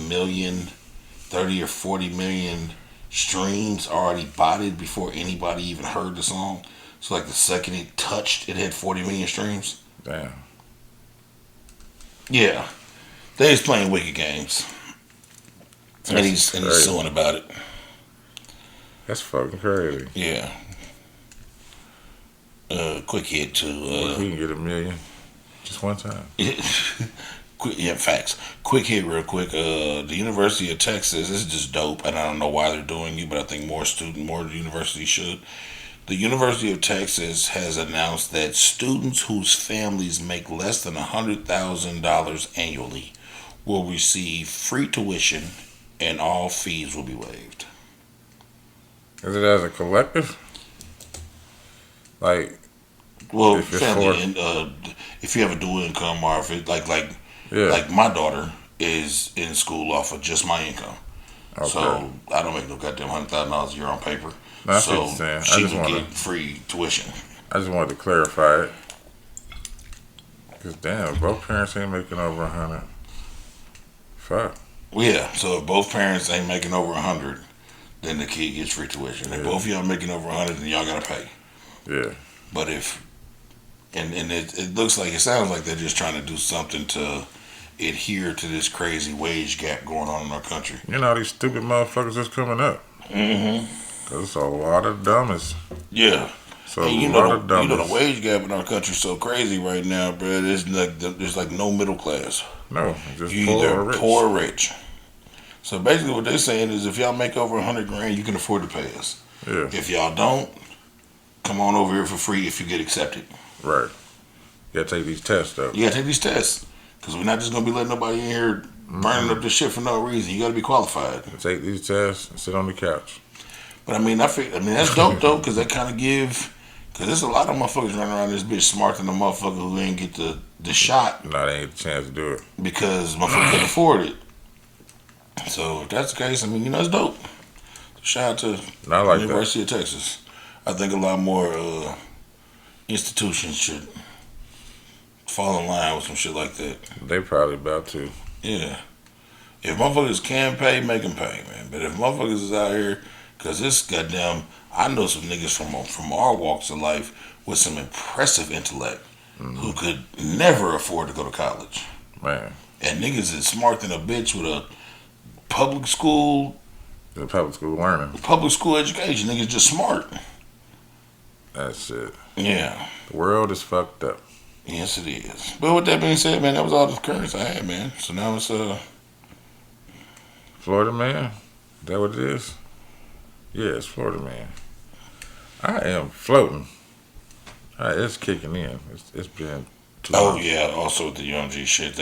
or 40 million streams already botted before anybody even heard the song. So like the second it touched, it had 40 million streams. Damn. Yeah. They was playing wicked games. And he's suing about it. That's fucking crazy. Yeah. Quick hit to... we can get 1 million just one time. Facts. Quick hit real quick. The University of Texas, this is just dope, and I don't know why they're doing it, but I think more universities should. The University of Texas has announced that students whose families make less than $100,000 annually will receive free tuition and all fees will be waived. Is it as a collective? Like, well, family, and if you have a dual income, or if it like my daughter is in school off of just my income, okay. So I don't make no goddamn $100,000 a year on paper. No, so she can get free tuition. I just wanted to clarify it, because damn, both parents ain't making over 100. Fuck. Yeah, so if both parents ain't making over 100, then the kid gets free tuition. If both of y'all making over 100, then y'all gotta pay. Yeah. But if and it looks like, it sounds like they're just trying to do something to adhere to this crazy wage gap going on in our country. You know, these stupid motherfuckers that's coming up. Mm-hmm. Cause it's a lot of dummies. Yeah. So and you know the wage gap in our country is so crazy right now, bro. There's like no middle class. No, just you either poor or rich. So basically, what they're saying is, if y'all make over $100,000, you can afford to pay us. Yeah. If y'all don't, come on over here for free if you get accepted. Right. You gotta take these tests, though. You gotta take these tests, because we're not just gonna be letting nobody in here burning up this shit for no reason. You gotta be qualified. Take these tests and sit on the couch. But I mean, that's dope though, because that kind of give. Because there's a lot of motherfuckers running around this bitch smarter than the motherfucker who ain't get the shot. No, they ain't a chance to do it. Because motherfucker couldn't afford it. So if that's the case, I mean, you know, it's dope. Shout out to the University of Texas. I think a lot more institutions should fall in line with some shit like that. They probably about to. Yeah. If motherfuckers can pay, make them pay, man. But if motherfuckers is out here, because this goddamn, I know some niggas from our walks of life with some impressive intellect. who could never afford to go to college. Man. And niggas is smart than a bitch with a public school education. Niggas just smart. That's it. Yeah. The world is fucked up. Yes, it is. But with that being said, man, that was all the currency I had, man. So now it's Florida Man? Is that what it is? Yeah, it's Florida Man. I am floating. It's kicking in. It's been too long. Yeah. Also with the UMG shit,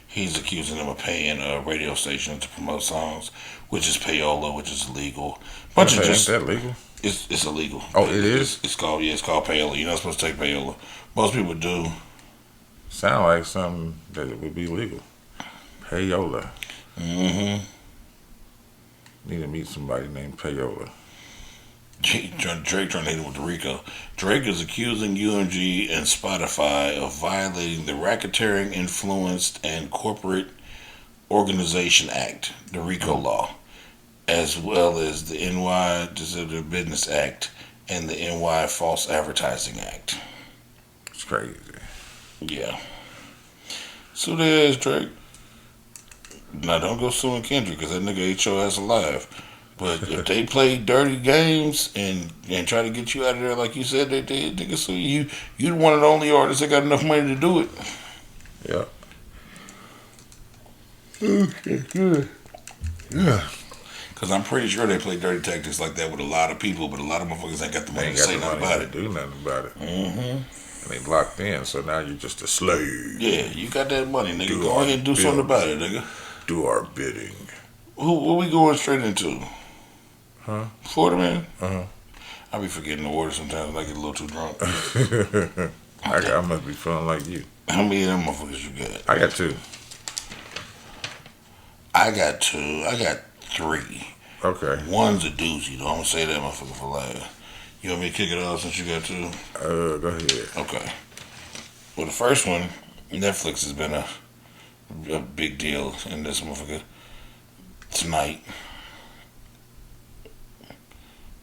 he's accusing them of paying a radio station to promote songs, which is payola, which is illegal. Ain't that legal? It's illegal. Oh, it is? It's called payola. You're not supposed to take payola. Most people do. Sound like something that would be legal. Payola. Mm-hmm. Need to meet somebody named Payola. Drake trying to hit him with the RICO. Drake is accusing UMG and Spotify of violating the Racketeering, Influenced, and Corporate Organization Act, the RICO law, as well as the NY Disorderly Business Act and the NY False Advertising Act. It's crazy. Yeah. Sue their ass, Drake. Now, don't go suing Kendrick because that nigga ain't your ass alive. But if they play dirty games and try to get you out of there like you said they did, nigga, so you the one of the only artists that got enough money to do it. Yeah. Okay, good. Yeah. Because I'm pretty sure they play dirty tactics like that with a lot of people, but a lot of motherfuckers ain't got the money to say nothing about it. Do nothing about it. Mm-hmm. And they locked in, so now you're just a slave. Yeah, you got that money, nigga. Go ahead and do something about it, nigga. Do our bidding. What we going straight into? Huh? Florida Man? Uh-huh. I be forgetting the order sometimes when I get a little too drunk. I must be feeling like you. How many of them motherfuckers you got? I got 2. I got 2. I got 3. Okay. One's a doozy, though. I'm going to say that motherfucker for last. You want me to kick it off since you got 2? Go ahead. Okay. Well, the first one, Netflix has been a big deal in this motherfucker tonight.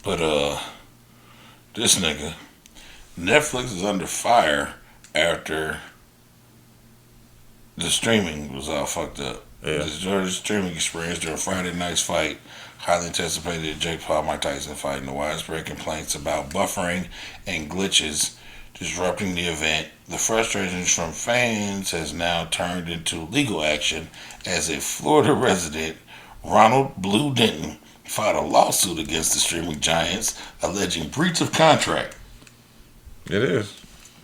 But, this nigga, Netflix is under fire after the streaming was all fucked up. Yeah. The streaming experience during Friday night's fight highly anticipated Jake Paul Mike Tyson fight, and the widespread complaints about buffering and glitches disrupting the event. The frustrations from fans has now turned into legal action as a Florida resident, Ronald Blue Denton, filed a lawsuit against the streaming giants alleging breach of contract. It is.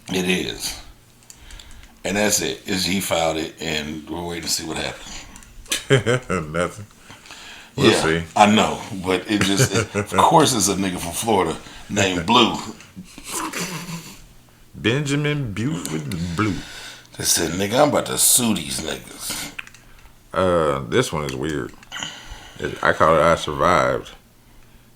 It is. And that's it. He filed it, and we're waiting to see what happens. Nothing. We'll see. I know, but of course it's a nigga from Florida named Blue. Benjamin Buford Blue. They said, nigga, I'm about to sue these niggas. This one is weird. I call it I Survived.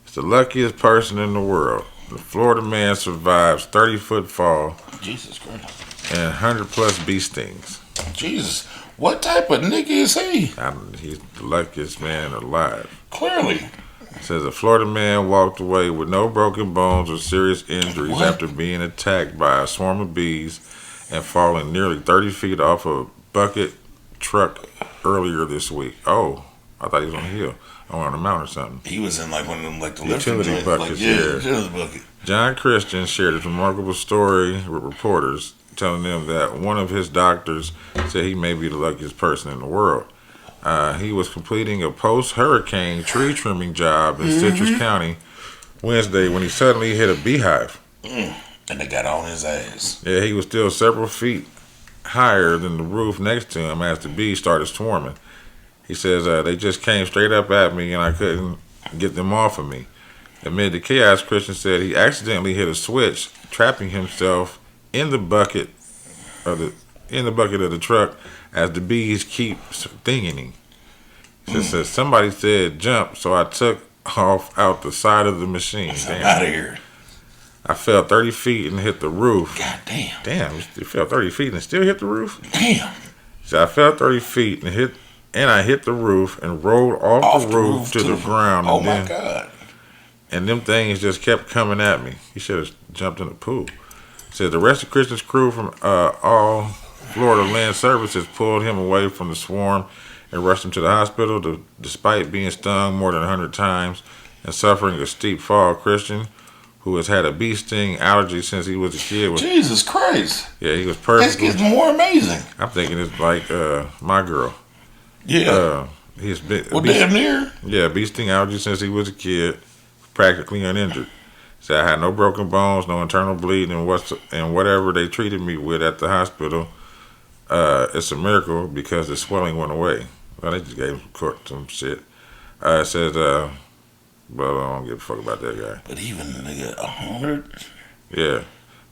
It's the luckiest person in the world. The Florida man survives 30-foot fall. Jesus Christ. And 100+ bee stings. Jesus. What type of nigga is he? He's the luckiest man alive. Clearly. It says a Florida man walked away with no broken bones or serious injuries after being attacked by a swarm of bees and falling nearly 30 feet off a bucket truck earlier this week. Oh, I thought he was on a hill or on a mountain or something. He was in like one of them, like the utility buckets. Utility bucket. John Christian shared his remarkable story with reporters, telling them that one of his doctors said he may be the luckiest person in the world. He was completing a post-hurricane tree trimming job in Citrus County Wednesday when he suddenly hit a beehive. And they got on his ass. Yeah, he was still several feet higher than the roof next to him as the bees started swarming. He says, they just came straight up at me and I couldn't get them off of me. Amid the chaos, Christian said he accidentally hit a switch, trapping himself in the bucket of the truck as the bees keep stinging him. He says somebody said jump, so I took off out the side of the machine. Damn. Out of here. I fell 30 feet and hit the roof. God damn. Damn, you fell 30 feet and still hit the roof? Damn. So I fell 30 feet and I hit the roof and rolled off the roof to the ground. Oh my God. And them things just kept coming at me. He should have jumped in the pool. Said the rest of Christian's crew from all Florida Land Services pulled him away from the swarm and rushed him to the hospital. Despite being stung more than 100 times and suffering a steep fall, Christian, who has had a bee sting allergy since he was a kid, Jesus Christ. Yeah, he was perfect. This gets more amazing. I'm thinking it's like my girl. Yeah. He's been damn near. Yeah, bee sting allergy since he was a kid, practically uninjured. Said I had no broken bones, no internal bleeding, and whatever they treated me with at the hospital, it's a miracle because the swelling went away. Well, they just gave him some shit. It says, but I don't give a fuck about that guy. But even nigga, 100. Yeah.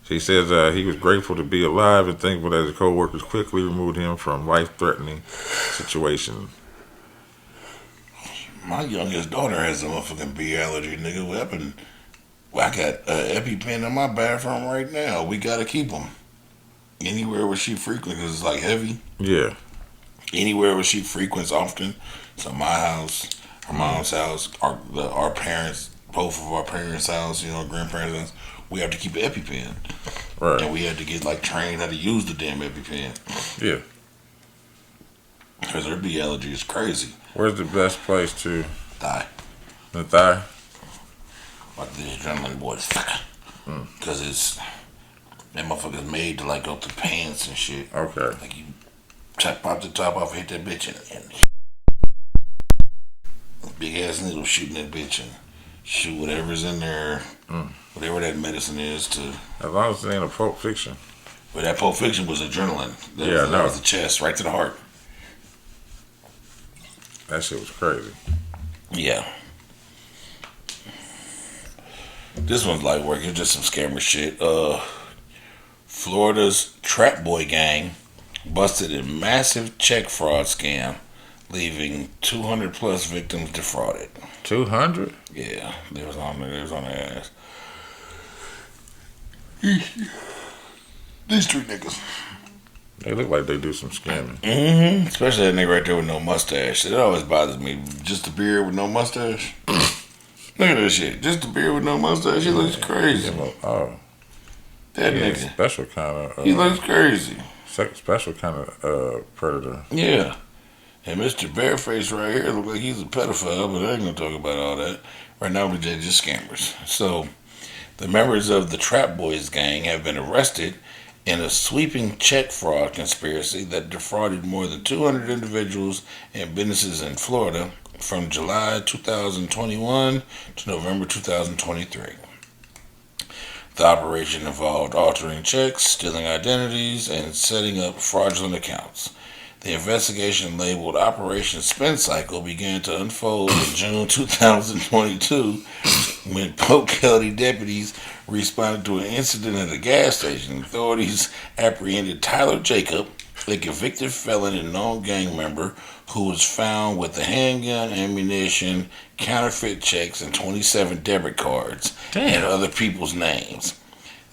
He says he was grateful to be alive and thankful that his co-workers quickly removed him from life-threatening situation. My youngest daughter has a motherfucking bee allergy, nigga. I got an EpiPen in my bathroom right now. We gotta keep them anywhere where she frequents, because it's like heavy. Yeah. Anywhere where she frequents often. So my house, her mom's house, our parents, both of our parents' house, grandparents' house, we have to keep an EpiPen. Right. And we had to get trained how to use the damn EpiPen. Yeah. Because her bee allergy is crazy. Where's the best place to Die. The thigh? Like the adrenaline boys. Because that motherfucker's made to go through pants and shit. Okay. Like you pop the top off, hit that bitch, and big ass needle shooting that bitch and shoot whatever's in there, whatever that medicine is to. As long as it ain't a Pulp Fiction. But that Pulp Fiction was adrenaline. That was the chest, right to the heart. That shit was crazy. Yeah. This one's light work. It's just some scammer shit. Florida's Trap Boy gang busted a massive check fraud scam, leaving 200 plus victims defrauded. 200? Yeah, they was on their ass. These street niggas. They look like they do some scamming. Mm-hmm. Especially that nigga right there with no mustache. It always bothers me. Just a beard with no mustache. Look at that shit. Just a beard with no mustache. He looks crazy. That nigga. Special kind of. He looks crazy. Special kind of predator. Yeah. And Mr. Bareface right here looks like he's a pedophile, but I ain't gonna talk about all that. Right now we're just scammers. So, the members of the Trap Boys gang have been arrested in a sweeping check fraud conspiracy that defrauded more than 200 individuals and businesses in Florida from July 2021 to November 2023. The operation involved altering checks, stealing identities, and setting up fraudulent accounts. The investigation, labeled Operation Spin Cycle, began to unfold in June 2022 when Polk County deputies responded to an incident at a gas station. Authorities apprehended Tyler Jacob, a convicted felon and known gang member, who was found with a handgun, ammunition, counterfeit checks, and 27 debit cards and other people's names.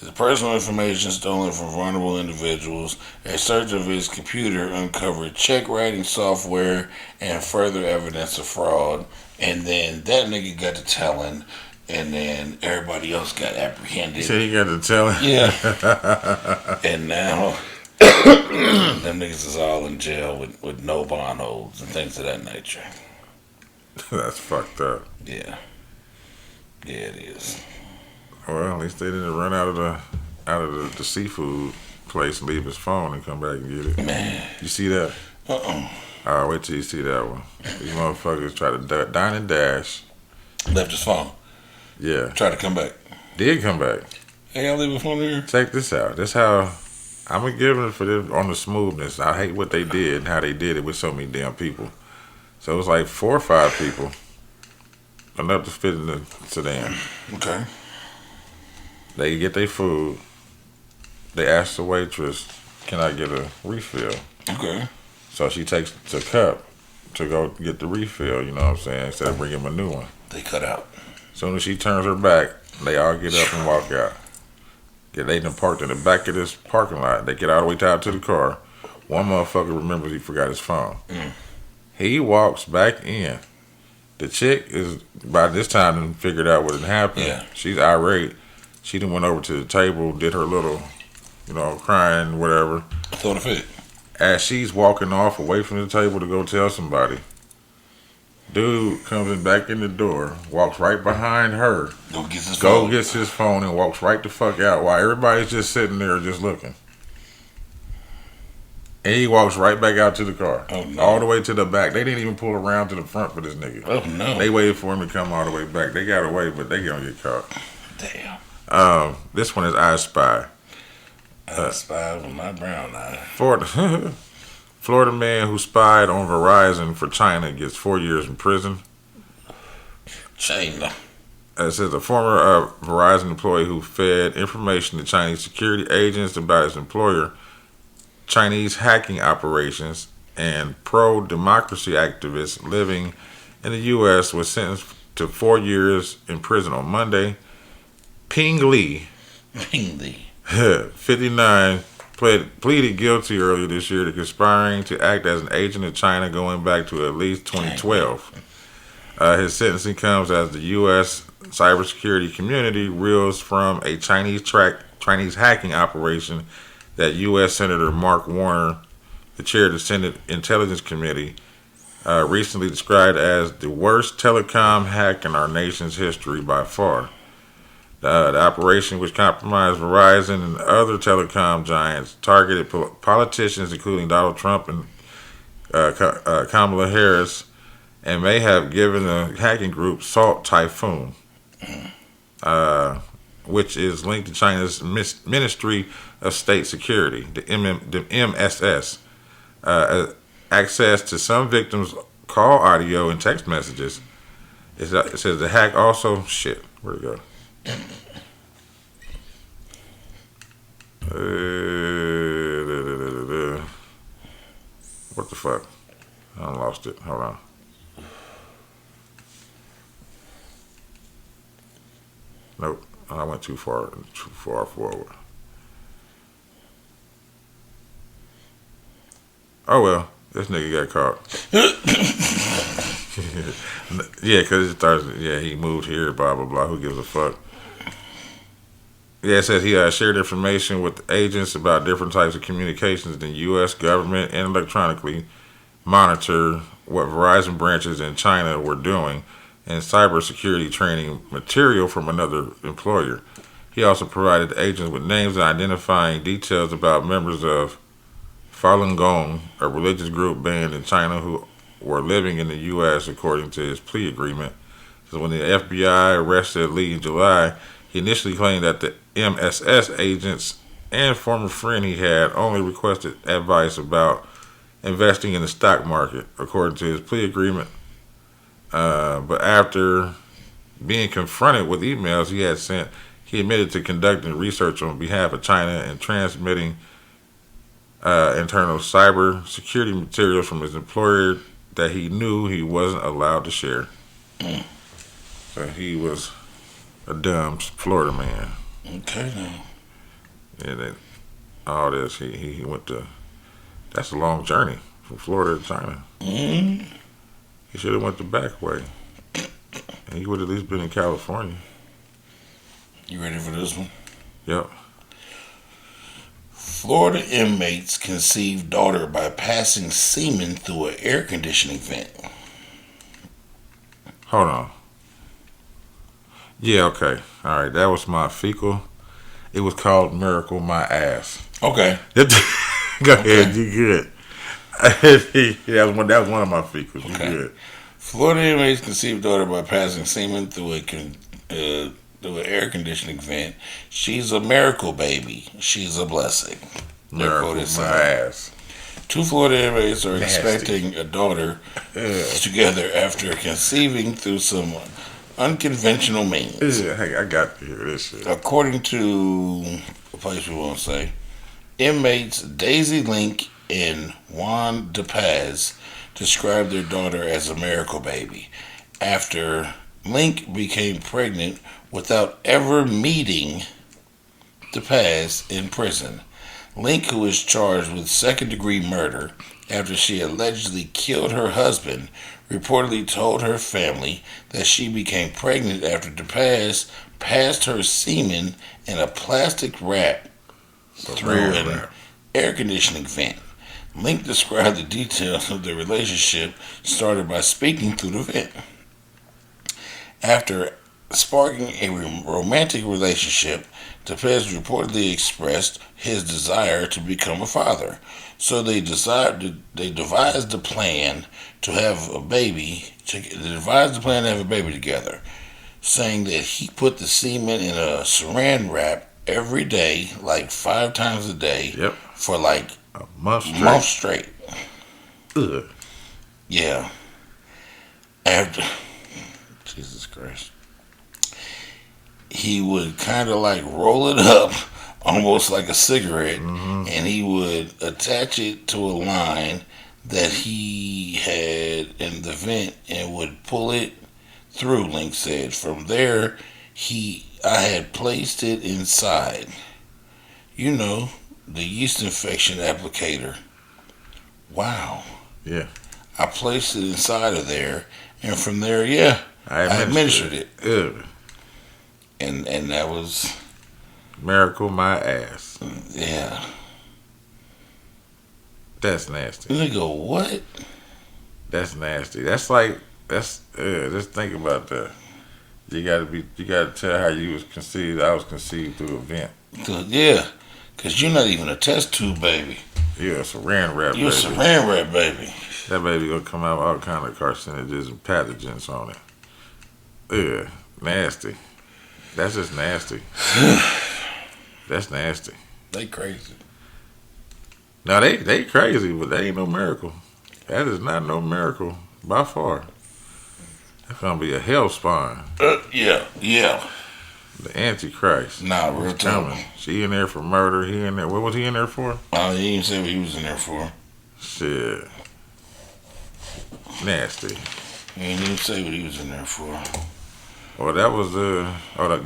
The personal information stolen from vulnerable individuals. A search of his computer uncovered check writing software and further evidence of fraud. And then that nigga got to telling, and then everybody else got apprehended. So he got to telling? Yeah. And now them niggas is all in jail with no bond holds and things of that nature. That's fucked up. Yeah. Yeah, it is. Well, at least they didn't run out of the seafood place and leave his phone and come back and get it. Man. You see that? Alright, wait till you see that one. These motherfuckers try to dine and dash. Left his phone. Yeah. Tried to come back. Did come back. Hey, y'all leave a phone here? Check this out. This how I'm gonna give it for them on the smoothness. I hate what they did and how they did it with so many damn people. So it was like 4 or 5 people. Enough to fit in the sedan. Okay. They get their food. They ask the waitress, "Can I get a refill?" Okay. So she takes the cup to go get the refill, you know what I'm saying, instead of bringing him a new one. They cut out. As soon as she turns her back, they all get up and walk out. They done parked in the back of this parking lot. They get all the way out to the car. One motherfucker remembers he forgot his phone. He walks back in. The chick is, by this time, done figured out what had happened. Yeah. She's irate. She done went over to the table, did her little crying, whatever. Throw the fit. As she's walking off away from the table to go tell somebody, dude comes back in the door, walks right behind her, gets his phone, and walks right the fuck out while everybody's just sitting there just looking. And he walks right back out to the car. Oh, no. All the way to the back. They didn't even pull around to the front for this nigga. Oh, no. They waited for him to come all the way back. They got away, but they gonna get caught. Damn. This one is I Spy. I spy with my brown eye. Florida man who spied on Verizon for China gets 4 years in prison. China. It says a former Verizon employee who fed information to Chinese security agents about his employer, Chinese hacking operations, and pro-democracy activists living in the U.S. was sentenced to 4 years in prison on Monday. Ping Li, 59, pleaded guilty earlier this year to conspiring to act as an agent of China going back to at least 2012. His sentencing comes as the U.S. cybersecurity community reels from a Chinese hacking operation that U.S. Senator Mark Warner, the chair of the Senate Intelligence Committee, recently described as the worst telecom hack in our nation's history by far. The operation, which compromised Verizon and other telecom giants, targeted politicians including Donald Trump and Kamala Harris, and may have given the hacking group Salt Typhoon, which is linked to China's Ministry of State Security, the MSS, access to some victims' call audio and text messages. It says the hack also... Shit, where'd it go? What the fuck? I lost it. Hold on. Nope. I went too far forward. Oh well, this nigga got caught. Yeah, because it starts. Yeah, he moved here. Blah blah blah. Who gives a fuck? Yeah, it says he shared information with agents about different types of communications in the U.S. government and electronically monitor what Verizon branches in China were doing and cybersecurity training material from another employer. He also provided the agents with names and identifying details about members of Falun Gong, a religious group banned in China who were living in the U.S. according to his plea agreement. So when the FBI arrested Lee in July, he initially claimed that the MSS agents and former friend he had only requested advice about investing in the stock market, according to his plea agreement. But after being confronted with emails he had sent, he admitted to conducting research on behalf of China and transmitting internal cyber security materials from his employer that he knew he wasn't allowed to share. So he was a dumb Florida man. Okay, now. Yeah, all this, he went to... That's a long journey from Florida to China. Mm-hmm. He should have went the back way. And he would have at least been in California. You ready for this one? Yep. Florida inmates conceive daughter by passing semen through an air conditioning vent. Hold on. Yeah, okay. All right, that was my fecal. It was called Miracle My Ass. Okay. Go ahead, you good. that was one of my fecals. You good. Florida inmates conceived daughter by passing semen through an air conditioning vent. She's a miracle baby. She's a blessing. Miracle My Ass. 2 Florida inmates are expecting a daughter together after conceiving through some unconventional means. Yeah, hey, I got to hear this shit. According to a place we won't say, inmates Daisy Link and Juan DePaz described their daughter as a miracle baby after Link became pregnant without ever meeting DePaz in prison. Link, who is charged with second-degree murder after she allegedly killed her husband, reportedly told her family that she became pregnant after DePaz passed her semen in a plastic wrap through an air conditioning vent. Link described the details of the relationship started by speaking through the vent. After sparking a romantic relationship, Tepes reportedly expressed his desire to become a father. So they devised a plan to have a baby. Together, saying that he put the semen in a saran wrap every day, like 5 times a day, Yep. for like a month straight. Ugh. Yeah. After Jesus Christ, he would kind of like roll it up, almost like a cigarette, and he would attach it to a line that he had in the vent and would pull it through. Link said. From there, I had placed it inside. You know, the yeast infection applicator. Wow. Yeah. I placed it inside of there, and from there, yeah, I administered it. Ugh. And that was miracle my ass. Yeah. That's nasty. Nigga, what? That's nasty. That's like just think about that. You gotta tell how you was conceived. I was conceived through a vent. Yeah, cause you're not even a test tube baby. You're a saran wrap. You're a saran wrap baby. That baby gonna come out with all kind of carcinogens and pathogens on it. Yeah, nasty. That's just nasty. That's nasty. They crazy. Now they crazy, but they ain't no miracle. That is not no miracle by far. That's gonna be a hell spawn. Yeah. The Antichrist. Nah, real coming. She in there for murder. He in there. What was he in there for? He didn't say what he was in there for. Shit. Nasty. He didn't even say what he was in there for. Well, that was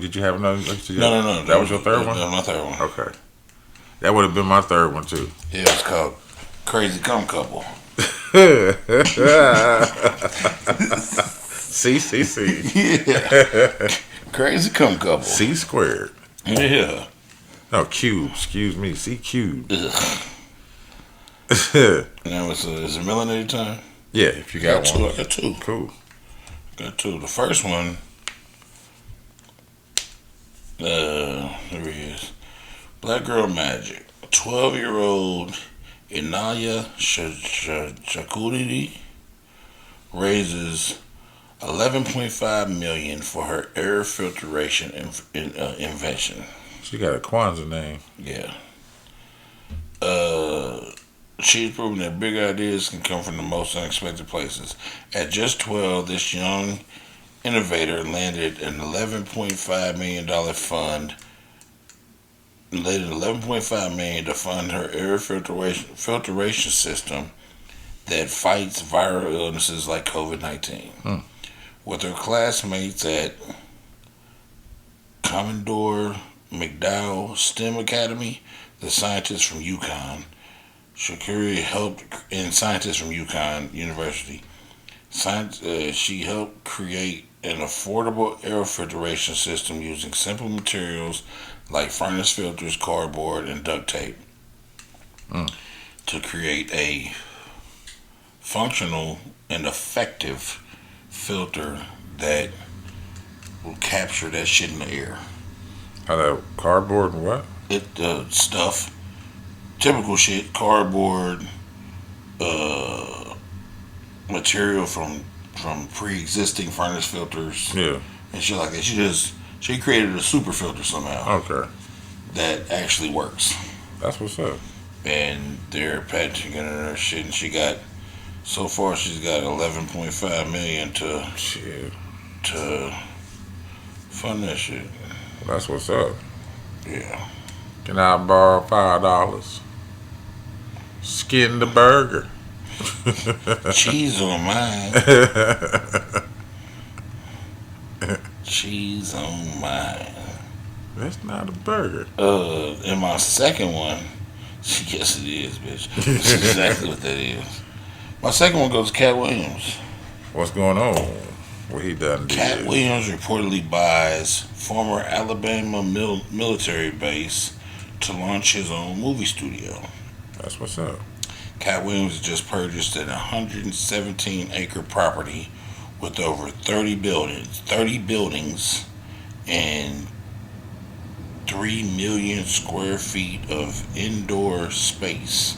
did you have another? No. That was your third one? That was my third one. Okay. That would have been my third one too. Yeah, it's called Crazy Cum Couple. C. Yeah. Crazy Cum Couple. C squared. Yeah. No, cube. Excuse me. C cubed. Now is it melanated time? Yeah, if you got one. I got two. Cool. Got two. The first one, here he is. Black Girl Magic. 12-year-old Inaya Shakuridi raises $11.5 million for her air filtration invention. She got a Kwanzaa name. Yeah. She's proven that big ideas can come from the most unexpected places. At just 12, this young innovator landed an $11.5 million fund. Later, $11.5 million to fund her air filtration system that fights viral illnesses like COVID-19. With her classmates at Commodore McDowell STEM Academy, the scientists from UConn, scientists from UConn University, she helped create an affordable air filtration system using simple materials like furnace filters, cardboard, and duct tape to create a functional and effective filter that will capture that shit in the air. How that cardboard and what? Stuff. Typical shit, cardboard, material from pre-existing furnace filters, and shit like that. She created a super filter somehow. Okay. That actually works. That's what's up. And they're patenting it and her shit, and she's got $11.5 million to fund that shit. That's what's up. Yeah. Can I borrow $5? Skin the burger. Cheese on mine. Cheese on mine. That's not a burger. And my second one, yes it is, bitch. That's exactly what that is. My second one goes to Cat Williams. What's going on? What he done did? Cat Williams reportedly buys former Alabama military base to launch his own movie studio. That's what's up. Cat Williams just purchased an 117-acre property with over 30 buildings, and 3 million square feet of indoor space.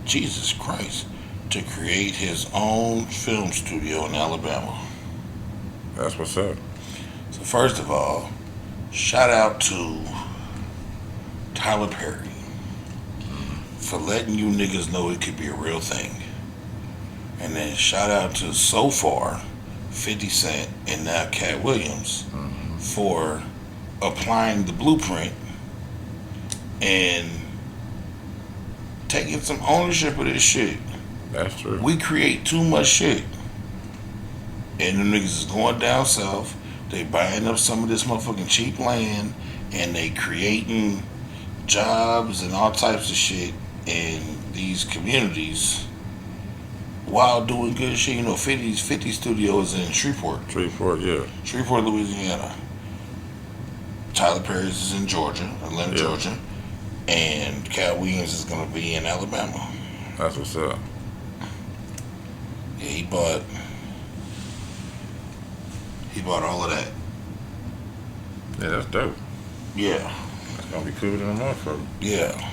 Jesus Christ. To create his own film studio in Alabama. That's what's up. So first of all, shout out to Tyler Perry for letting you niggas know it could be a real thing. And then shout out to so far 50 Cent and now Cat Williams for applying the blueprint and taking some ownership of this shit. That's true. We create too much shit. And them niggas is going down south. They buying up some of this motherfucking cheap land and they creating jobs and all types of shit in these communities while doing good shit. You know, 50 Studios in Shreveport, Yeah. Shreveport, Louisiana. Tyler Perry's is in Georgia, Atlanta, Georgia. And Cat Williams is going to be in Alabama. That's what's up. Yeah, he bought all of that. Yeah, that's dope. Yeah. That's gonna be cool to the motherfucker. Yeah.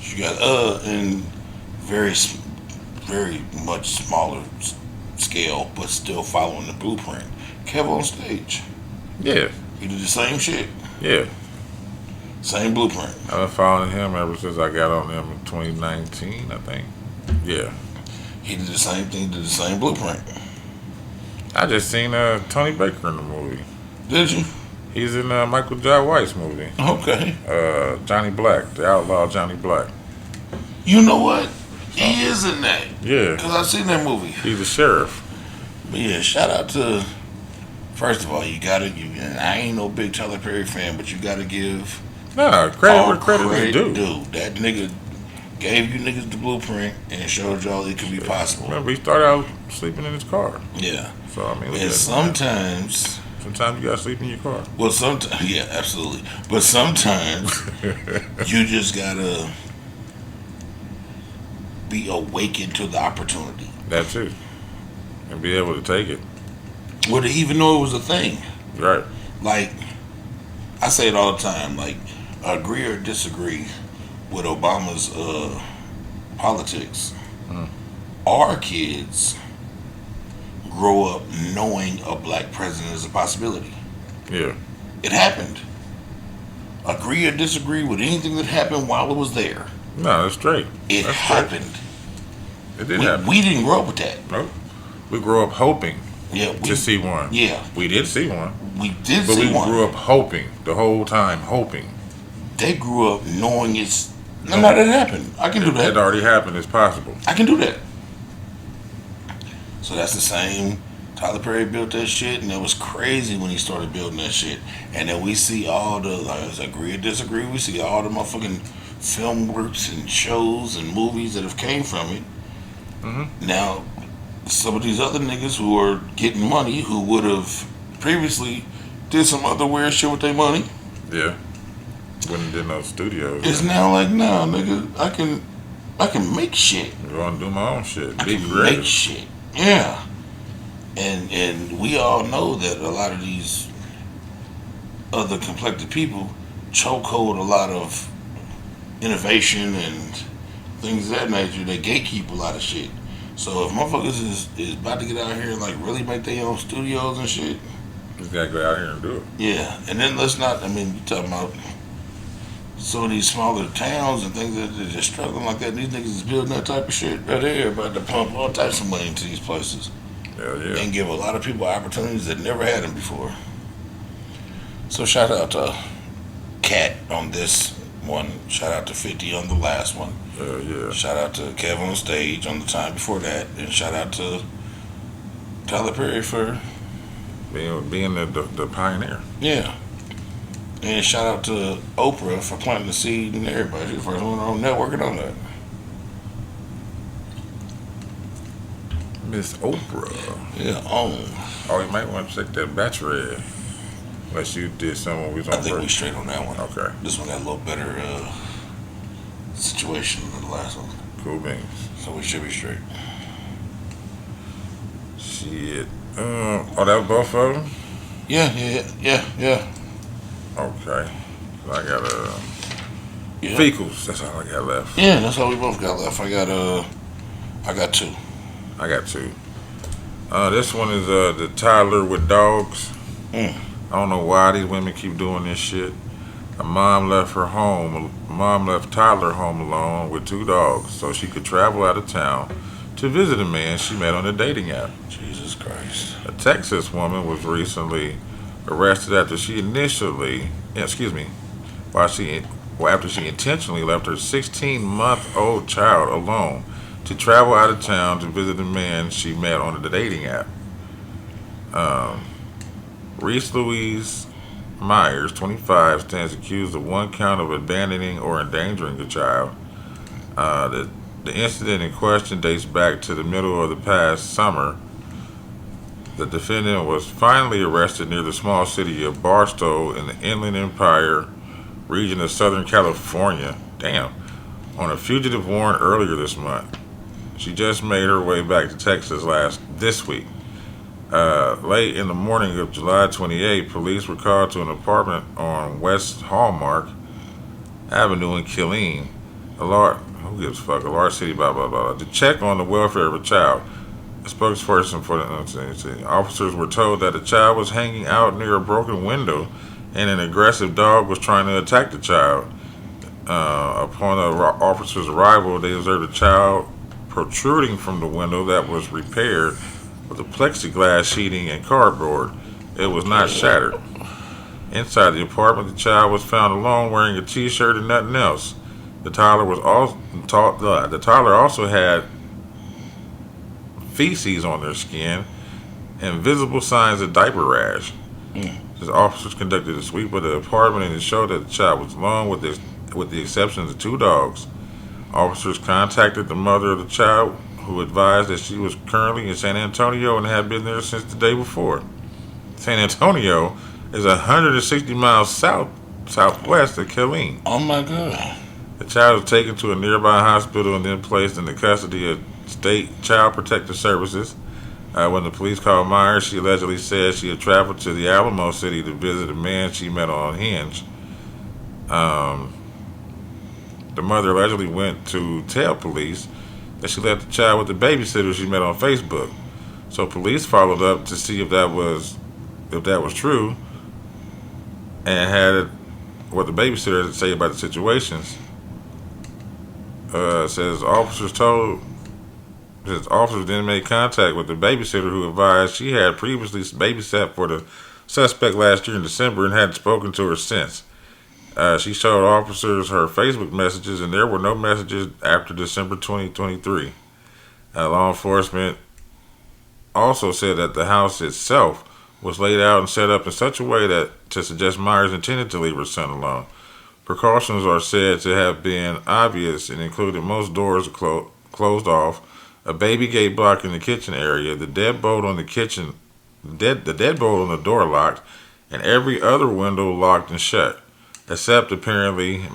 You got in very much smaller scale, but still following the blueprint. Kev on Stage. Yeah. He did the same shit. Yeah. Same blueprint. I've been following him ever since I got on him in 2019, I think. Yeah. He did the same thing, did the same blueprint. I just seen Tony Baker in the movie. Did you? He's in Michael Jai White's movie. Okay. Johnny Black, the outlaw Johnny Black. You know what? He is in that. Yeah. Because I've seen that movie. He's the sheriff. But yeah, shout out to, first of all, I ain't no big Tyler Perry fan, but you gotta give Nah, credit where credit is due. Dude, that nigga gave you niggas the blueprint and showed y'all it could be possible. Remember, he started out sleeping in his car. Yeah. So, I mean, And sometimes you gotta sleep in your car. Well, sometimes, yeah, absolutely. But sometimes you just gotta be awakened to the opportunity. That's it. And be able to take it. Well, to even know it was a thing. Right. Like, I say it all the time, like, agree or disagree with Obama's politics. Our kids grow up knowing a black president is a possibility. Yeah. It happened. Agree or disagree with anything that happened while it was there. No, that's straight. It That's happened. Straight. It did happen. We didn't grow up with that. Nope. We grew up hoping to see one. Yeah. We did see one. We did but see we one. grew up hoping the whole time, hoping. They grew up knowing it's... No, that happened. I can do that. It already happened. It's possible. I can do that. So that's the same. Tyler Perry built that shit, and it was crazy when he started building that shit. And then we see all the, like, agree or disagree, we see all the motherfucking film works and shows and movies that have came from it. Now, some of these other niggas who are getting money, who would have previously did some other weird shit with their money. Yeah. Wouldn't did no studios. It's now like, nah, nigga, I can make shit. I'm going to do my own shit. I Be can creative. make shit. Yeah. And we all know that a lot of these other complected people chokehold a lot of innovation and things of that nature. They gatekeep a lot of shit. So if motherfuckers is about to get out here and like really make their own studios and shit, Just gotta go out here and do it. yeah. And then let's not, I mean, you talking about some of these smaller towns and things that they're just struggling like that. These niggas is building that type of shit right there, about to pump all types of money into these places. Hell yeah. And give a lot of people opportunities that never had them before. So shout out to Cat on this one. Shout out to 50 on the last one. Yeah. Shout out to Kevin on Stage on the time before that. And shout out to Tyler Perry for Being the pioneer. yeah. And shout out to Oprah for planting the seed and everybody. She's the first one on networking on that. Miss Oprah. Yeah, on. Oh, you might want to check that Bachelorette. Unless you did something when we was I on think break. we straight on that one. Okay. This one got a little better situation than the last one. Cool beans. So we should be straight. Shit. Oh, that was both of them? Yeah. Okay. I got Yeah. fecals. That's all I got left. Yeah, that's all we both got left. I got two. I got two. This one is the toddler with dogs. Mm. I don't know why these women keep doing this shit. A mom left toddler home alone with two dogs so she could travel out of town to visit a man she met on a dating app. Jesus Christ. A Texas woman was recently arrested after she intentionally left her 16-month-old child alone to travel out of town to visit a man she met on the dating app. Reese Louise Myers, 25, stands accused of one count of abandoning or endangering a child. The incident in question dates back to the middle of the past summer. The defendant was finally arrested near the small city of Barstow in the Inland Empire region of Southern California. Damn. On a fugitive warrant earlier this month. She just made her way back to Texas this week. Late in the morning of July 28, police were called to an apartment on West Hallmark Avenue in Killeen, a large city, blah, blah, blah, to check on the welfare of a child. A spokesperson for the officers were told that the child was hanging out near a broken window and an aggressive dog was trying to attack the child. Upon the officers' arrival, they observed a child protruding from the window that was repaired with a plexiglass sheeting and cardboard. It was not shattered. Inside the apartment, the child was found alone wearing a t-shirt and nothing else. The toddler also had feces on their skin and visible signs of diaper rash. The officers conducted a sweep of the apartment and it showed that the child was alone with the exception of two dogs. Officers contacted the mother of the child, who advised that she was currently in San Antonio and had been there since the day before. San Antonio is 160 miles southwest of Killeen. Oh my God. The child was taken to a nearby hospital and then placed in the custody of State Child Protective Services. When the police called Myers, she allegedly said she had traveled to the Alamo City to visit a man she met on Hinge. The mother allegedly went to tell police that she left the child with the babysitter she met on Facebook. So police followed up to see if that was true, and had what the babysitter had to say about the situations. Says officers then made contact with the babysitter, who advised she had previously babysat for the suspect last year in December and hadn't spoken to her since. She showed officers her Facebook messages, and there were no messages after December 2023. Law enforcement also said that the house itself was laid out and set up in such a way that to suggest Myers intended to leave her son alone. Precautions are said to have been obvious and included most doors closed off, a baby gate block in the kitchen area, the deadbolt on the door locked, and every other window locked and shut, except apparently the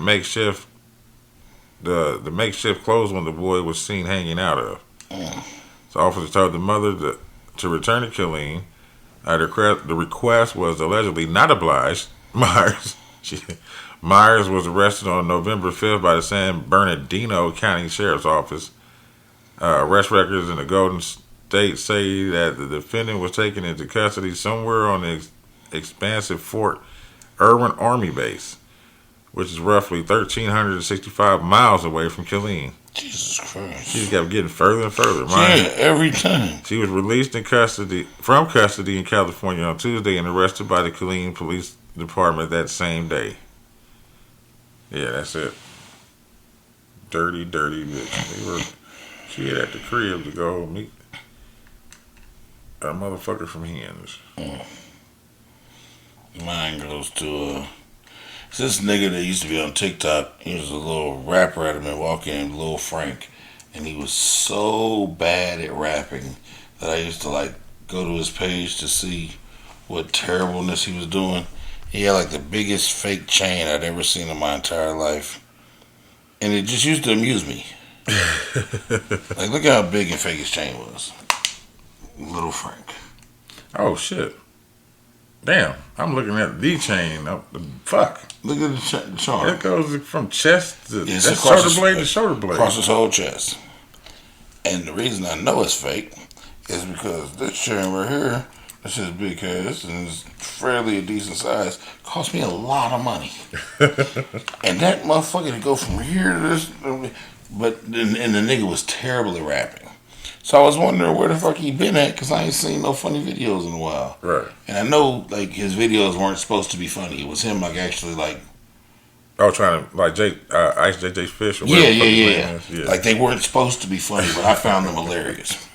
makeshift clothes one the boy was seen hanging out of. So officers told the mother to return to Killeen. The request was allegedly not obliged. Myers was arrested on November 5th by the San Bernardino County Sheriff's Office. Arrest records in the Golden State say that the defendant was taken into custody somewhere on the expansive Fort Irwin Army Base, which is roughly 1,365 miles away from Killeen. Jesus Christ. She just kept getting further and further. Every time. She was released from custody in California on Tuesday and arrested by the Killeen Police Department that same day. Yeah, that's it. Dirty bitch. She had at the crib to go meet a motherfucker from Hinge. Mine goes to this nigga that used to be on TikTok. He was a little rapper out of Milwaukee named Lil Frank, and he was so bad at rapping that I used to go to his page to see what terribleness he was doing. He had like the biggest fake chain I'd ever seen in my entire life. And it just used to amuse me. Like, look at how big and fake his chain was. Little Frank. Oh, shit. Damn, I'm looking at the chain. Fuck. Look at the charm. It goes from chest to It's that's across shoulder blade to shoulder blade. Across his whole chest. And the reason I know it's fake is because this chain right here, this is big ass and it's fairly a decent size, cost me a lot of money. And that motherfucker to go from here to this, but and the nigga was terrible at rapping. So I was wondering where the fuck he been at, because I ain't seen no funny videos in a while. Right. And I know like his videos weren't supposed to be funny. It was him like actually like. Oh, trying to like Ice JJ Fish or Yeah, whatever. yeah. Like they weren't supposed to be funny, but I found them hilarious.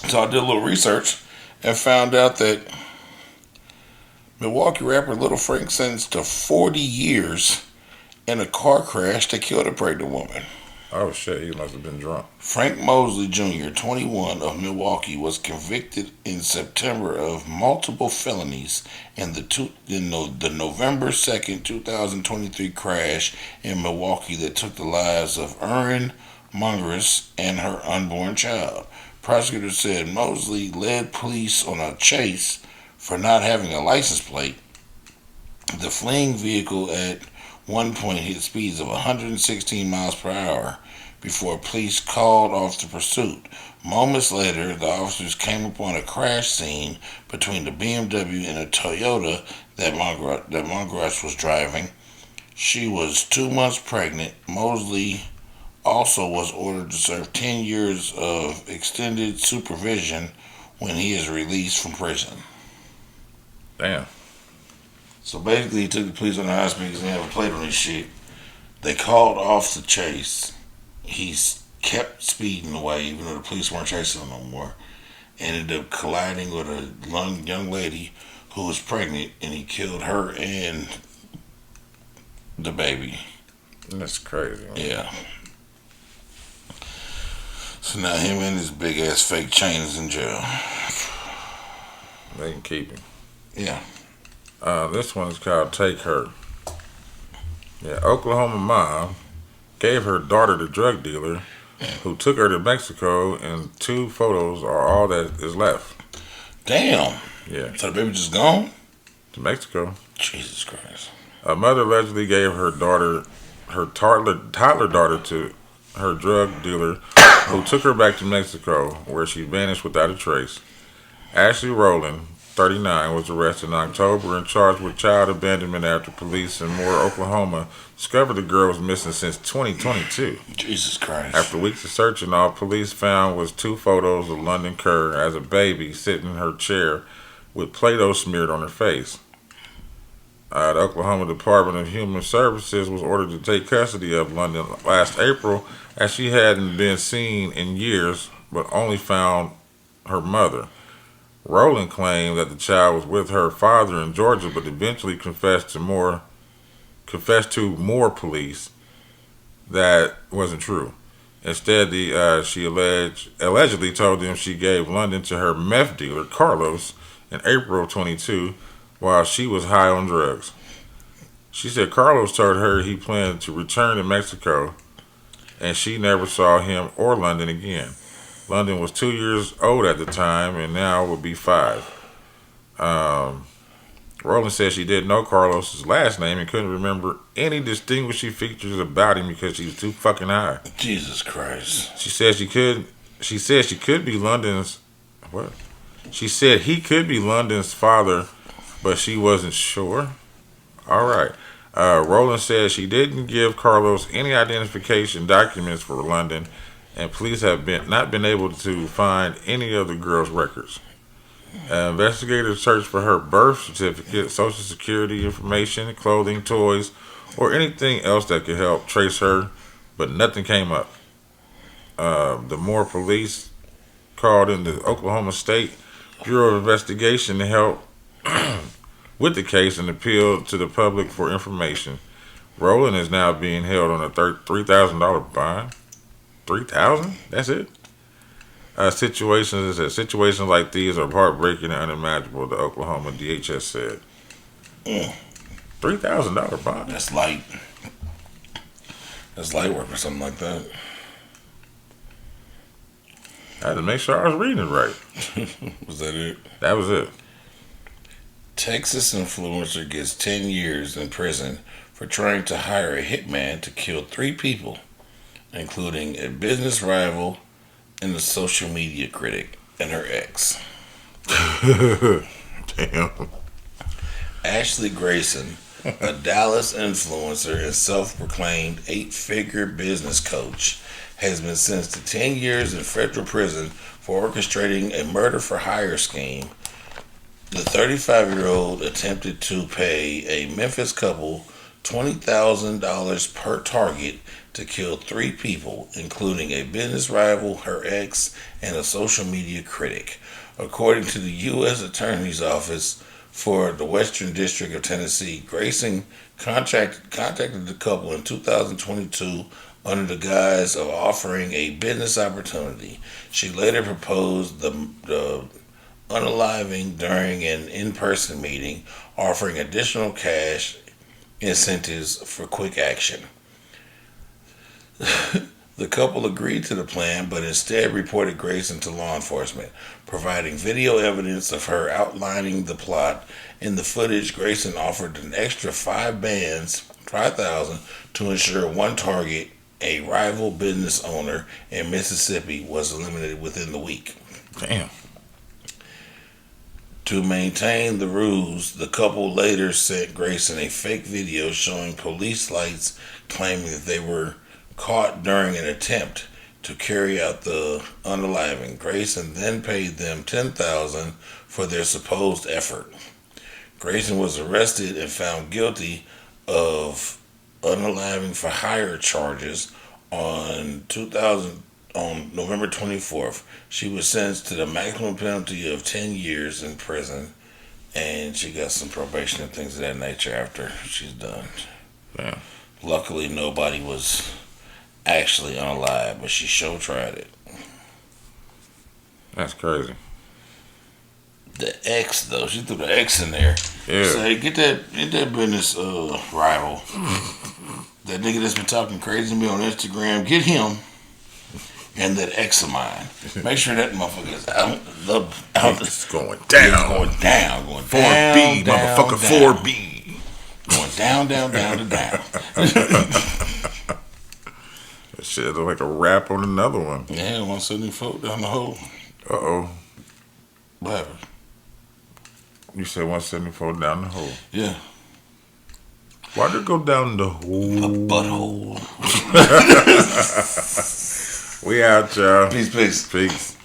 So I did a little research and found out that Milwaukee rapper Little Frank sentenced to 40 years in a car crash that killed a pregnant woman. Oh shit, he must have been drunk. Frank Mosley Jr., 21, of Milwaukee, was convicted in September of multiple felonies in the November 2nd, 2023 crash in Milwaukee that took the lives of Erin Mungerus and her unborn child. Prosecutors said Mosley led police on a chase for not having a license plate. The fleeing vehicle at one point hit speeds of 116 miles per hour before police called off the pursuit. Moments later, the officers came upon a crash scene between the BMW and a Toyota that Mungerus was driving. She was 2 months pregnant. Mosley also was ordered to serve 10 years of extended supervision when he is released from prison. Damn. So basically, he took the police on the high speed because they have a plate on his shit. They called off the chase. He kept speeding away, even though the police weren't chasing him no more. Ended up colliding with a young lady who was pregnant, and he killed her and the baby. That's crazy, man. Yeah. So now him and his big ass fake chain is in jail. They can keep him. Yeah. This one's called Take Her. Yeah, Oklahoma mom gave her daughter to drug dealer who took her to Mexico, and 2 photos are all that is left. Damn. Yeah. So the baby just gone? To Mexico. Jesus Christ. A mother allegedly gave her toddler daughter to her drug dealer who took her back to Mexico, where she vanished without a trace. Ashley Rowland, 39, was arrested in October and charged with child abandonment after police in Moore, Oklahoma, discovered the girl was missing since 2022. Jesus Christ. After weeks of searching, all police found was 2 photos of London Kerr as a baby sitting in her chair with Play-Doh smeared on her face. The Oklahoma Department of Human Services was ordered to take custody of London last April, as she hadn't been seen in years, but only found her mother. Rowland claimed that the child was with her father in Georgia, but eventually confessed to more police that wasn't true. Instead, she allegedly told them she gave London to her meth dealer Carlos in April of 22 while she was high on drugs. She said Carlos told her he planned to return to Mexico, and she never saw him or London again. London was 2 years old at the time, and now would be 5. Rowland said she didn't know Carlos's last name and couldn't remember any distinguishing features about him because she was too fucking high. Jesus Christ. She said she could be London's what? She said he could be London's father, but she wasn't sure. All right. Rowland said she didn't give Carlos any identification documents for London, and police have not been able to find any of the girl's records. Investigators searched for her birth certificate, social security information, clothing, toys, or anything else that could help trace her, but nothing came up. The Moore police called in the Oklahoma State Bureau of Investigation to help with the case and appealed to the public for information. Rowland is now being held on a $3,000 bond. $3,000? That's it? Situations like these are heartbreaking and unimaginable, the Oklahoma DHS said. $3,000 bond. That's light. That's light work or something like that. I had to make sure I was reading it right. Was that it? That was it. Texas influencer gets 10 years in prison for trying to hire a hitman to kill 3 people, including a business rival and a social media critic and her ex. Damn. Ashley Grayson, a Dallas influencer and self-proclaimed 8-figure business coach, has been sentenced to 10 years in federal prison for orchestrating a murder-for-hire scheme. The 35-year-old attempted to pay a Memphis couple $20,000 per target to kill 3 people, including a business rival, her ex, and a social media critic. According to the U.S. Attorney's Office for the Western District of Tennessee, Grayson contacted the couple in 2022 under the guise of offering a business opportunity. She later proposed the unaliving during an in-person meeting, offering additional cash incentives for quick action. The couple agreed to the plan, but instead reported Grayson to law enforcement, providing video evidence of her outlining the plot. In the footage, Grayson offered an extra $5,000 to ensure one target, a rival business owner in Mississippi, was eliminated within the week. Damn. To maintain the ruse, the couple later sent Grayson a fake video showing police lights, claiming that they were caught during an attempt to carry out the unaliving. Grayson then paid them $10,000 for their supposed effort. Grayson was arrested and found guilty of unaliving for hire charges on November 24th. She was sentenced to the maximum penalty of 10 years in prison, and she got some probation and things of that nature after she's done. Yeah. Luckily, nobody was actually unalive, but she sure tried it. That's crazy. The ex, though, she threw the ex in there. Yeah. Say, get that business rival. That nigga that's been talking crazy to me on Instagram, get him. And that ex of mine. Make sure that motherfucker is out. It's going down. Going down. 4B, motherfucker, 4B. Going down, down, down, to down. That shit look like a rap on another one. Yeah, 174 down the hole. Uh-oh. What happened? You said 174 down the hole. Yeah. Why'd it go down the hole? A butthole. We out, y'all. Peace. Peace.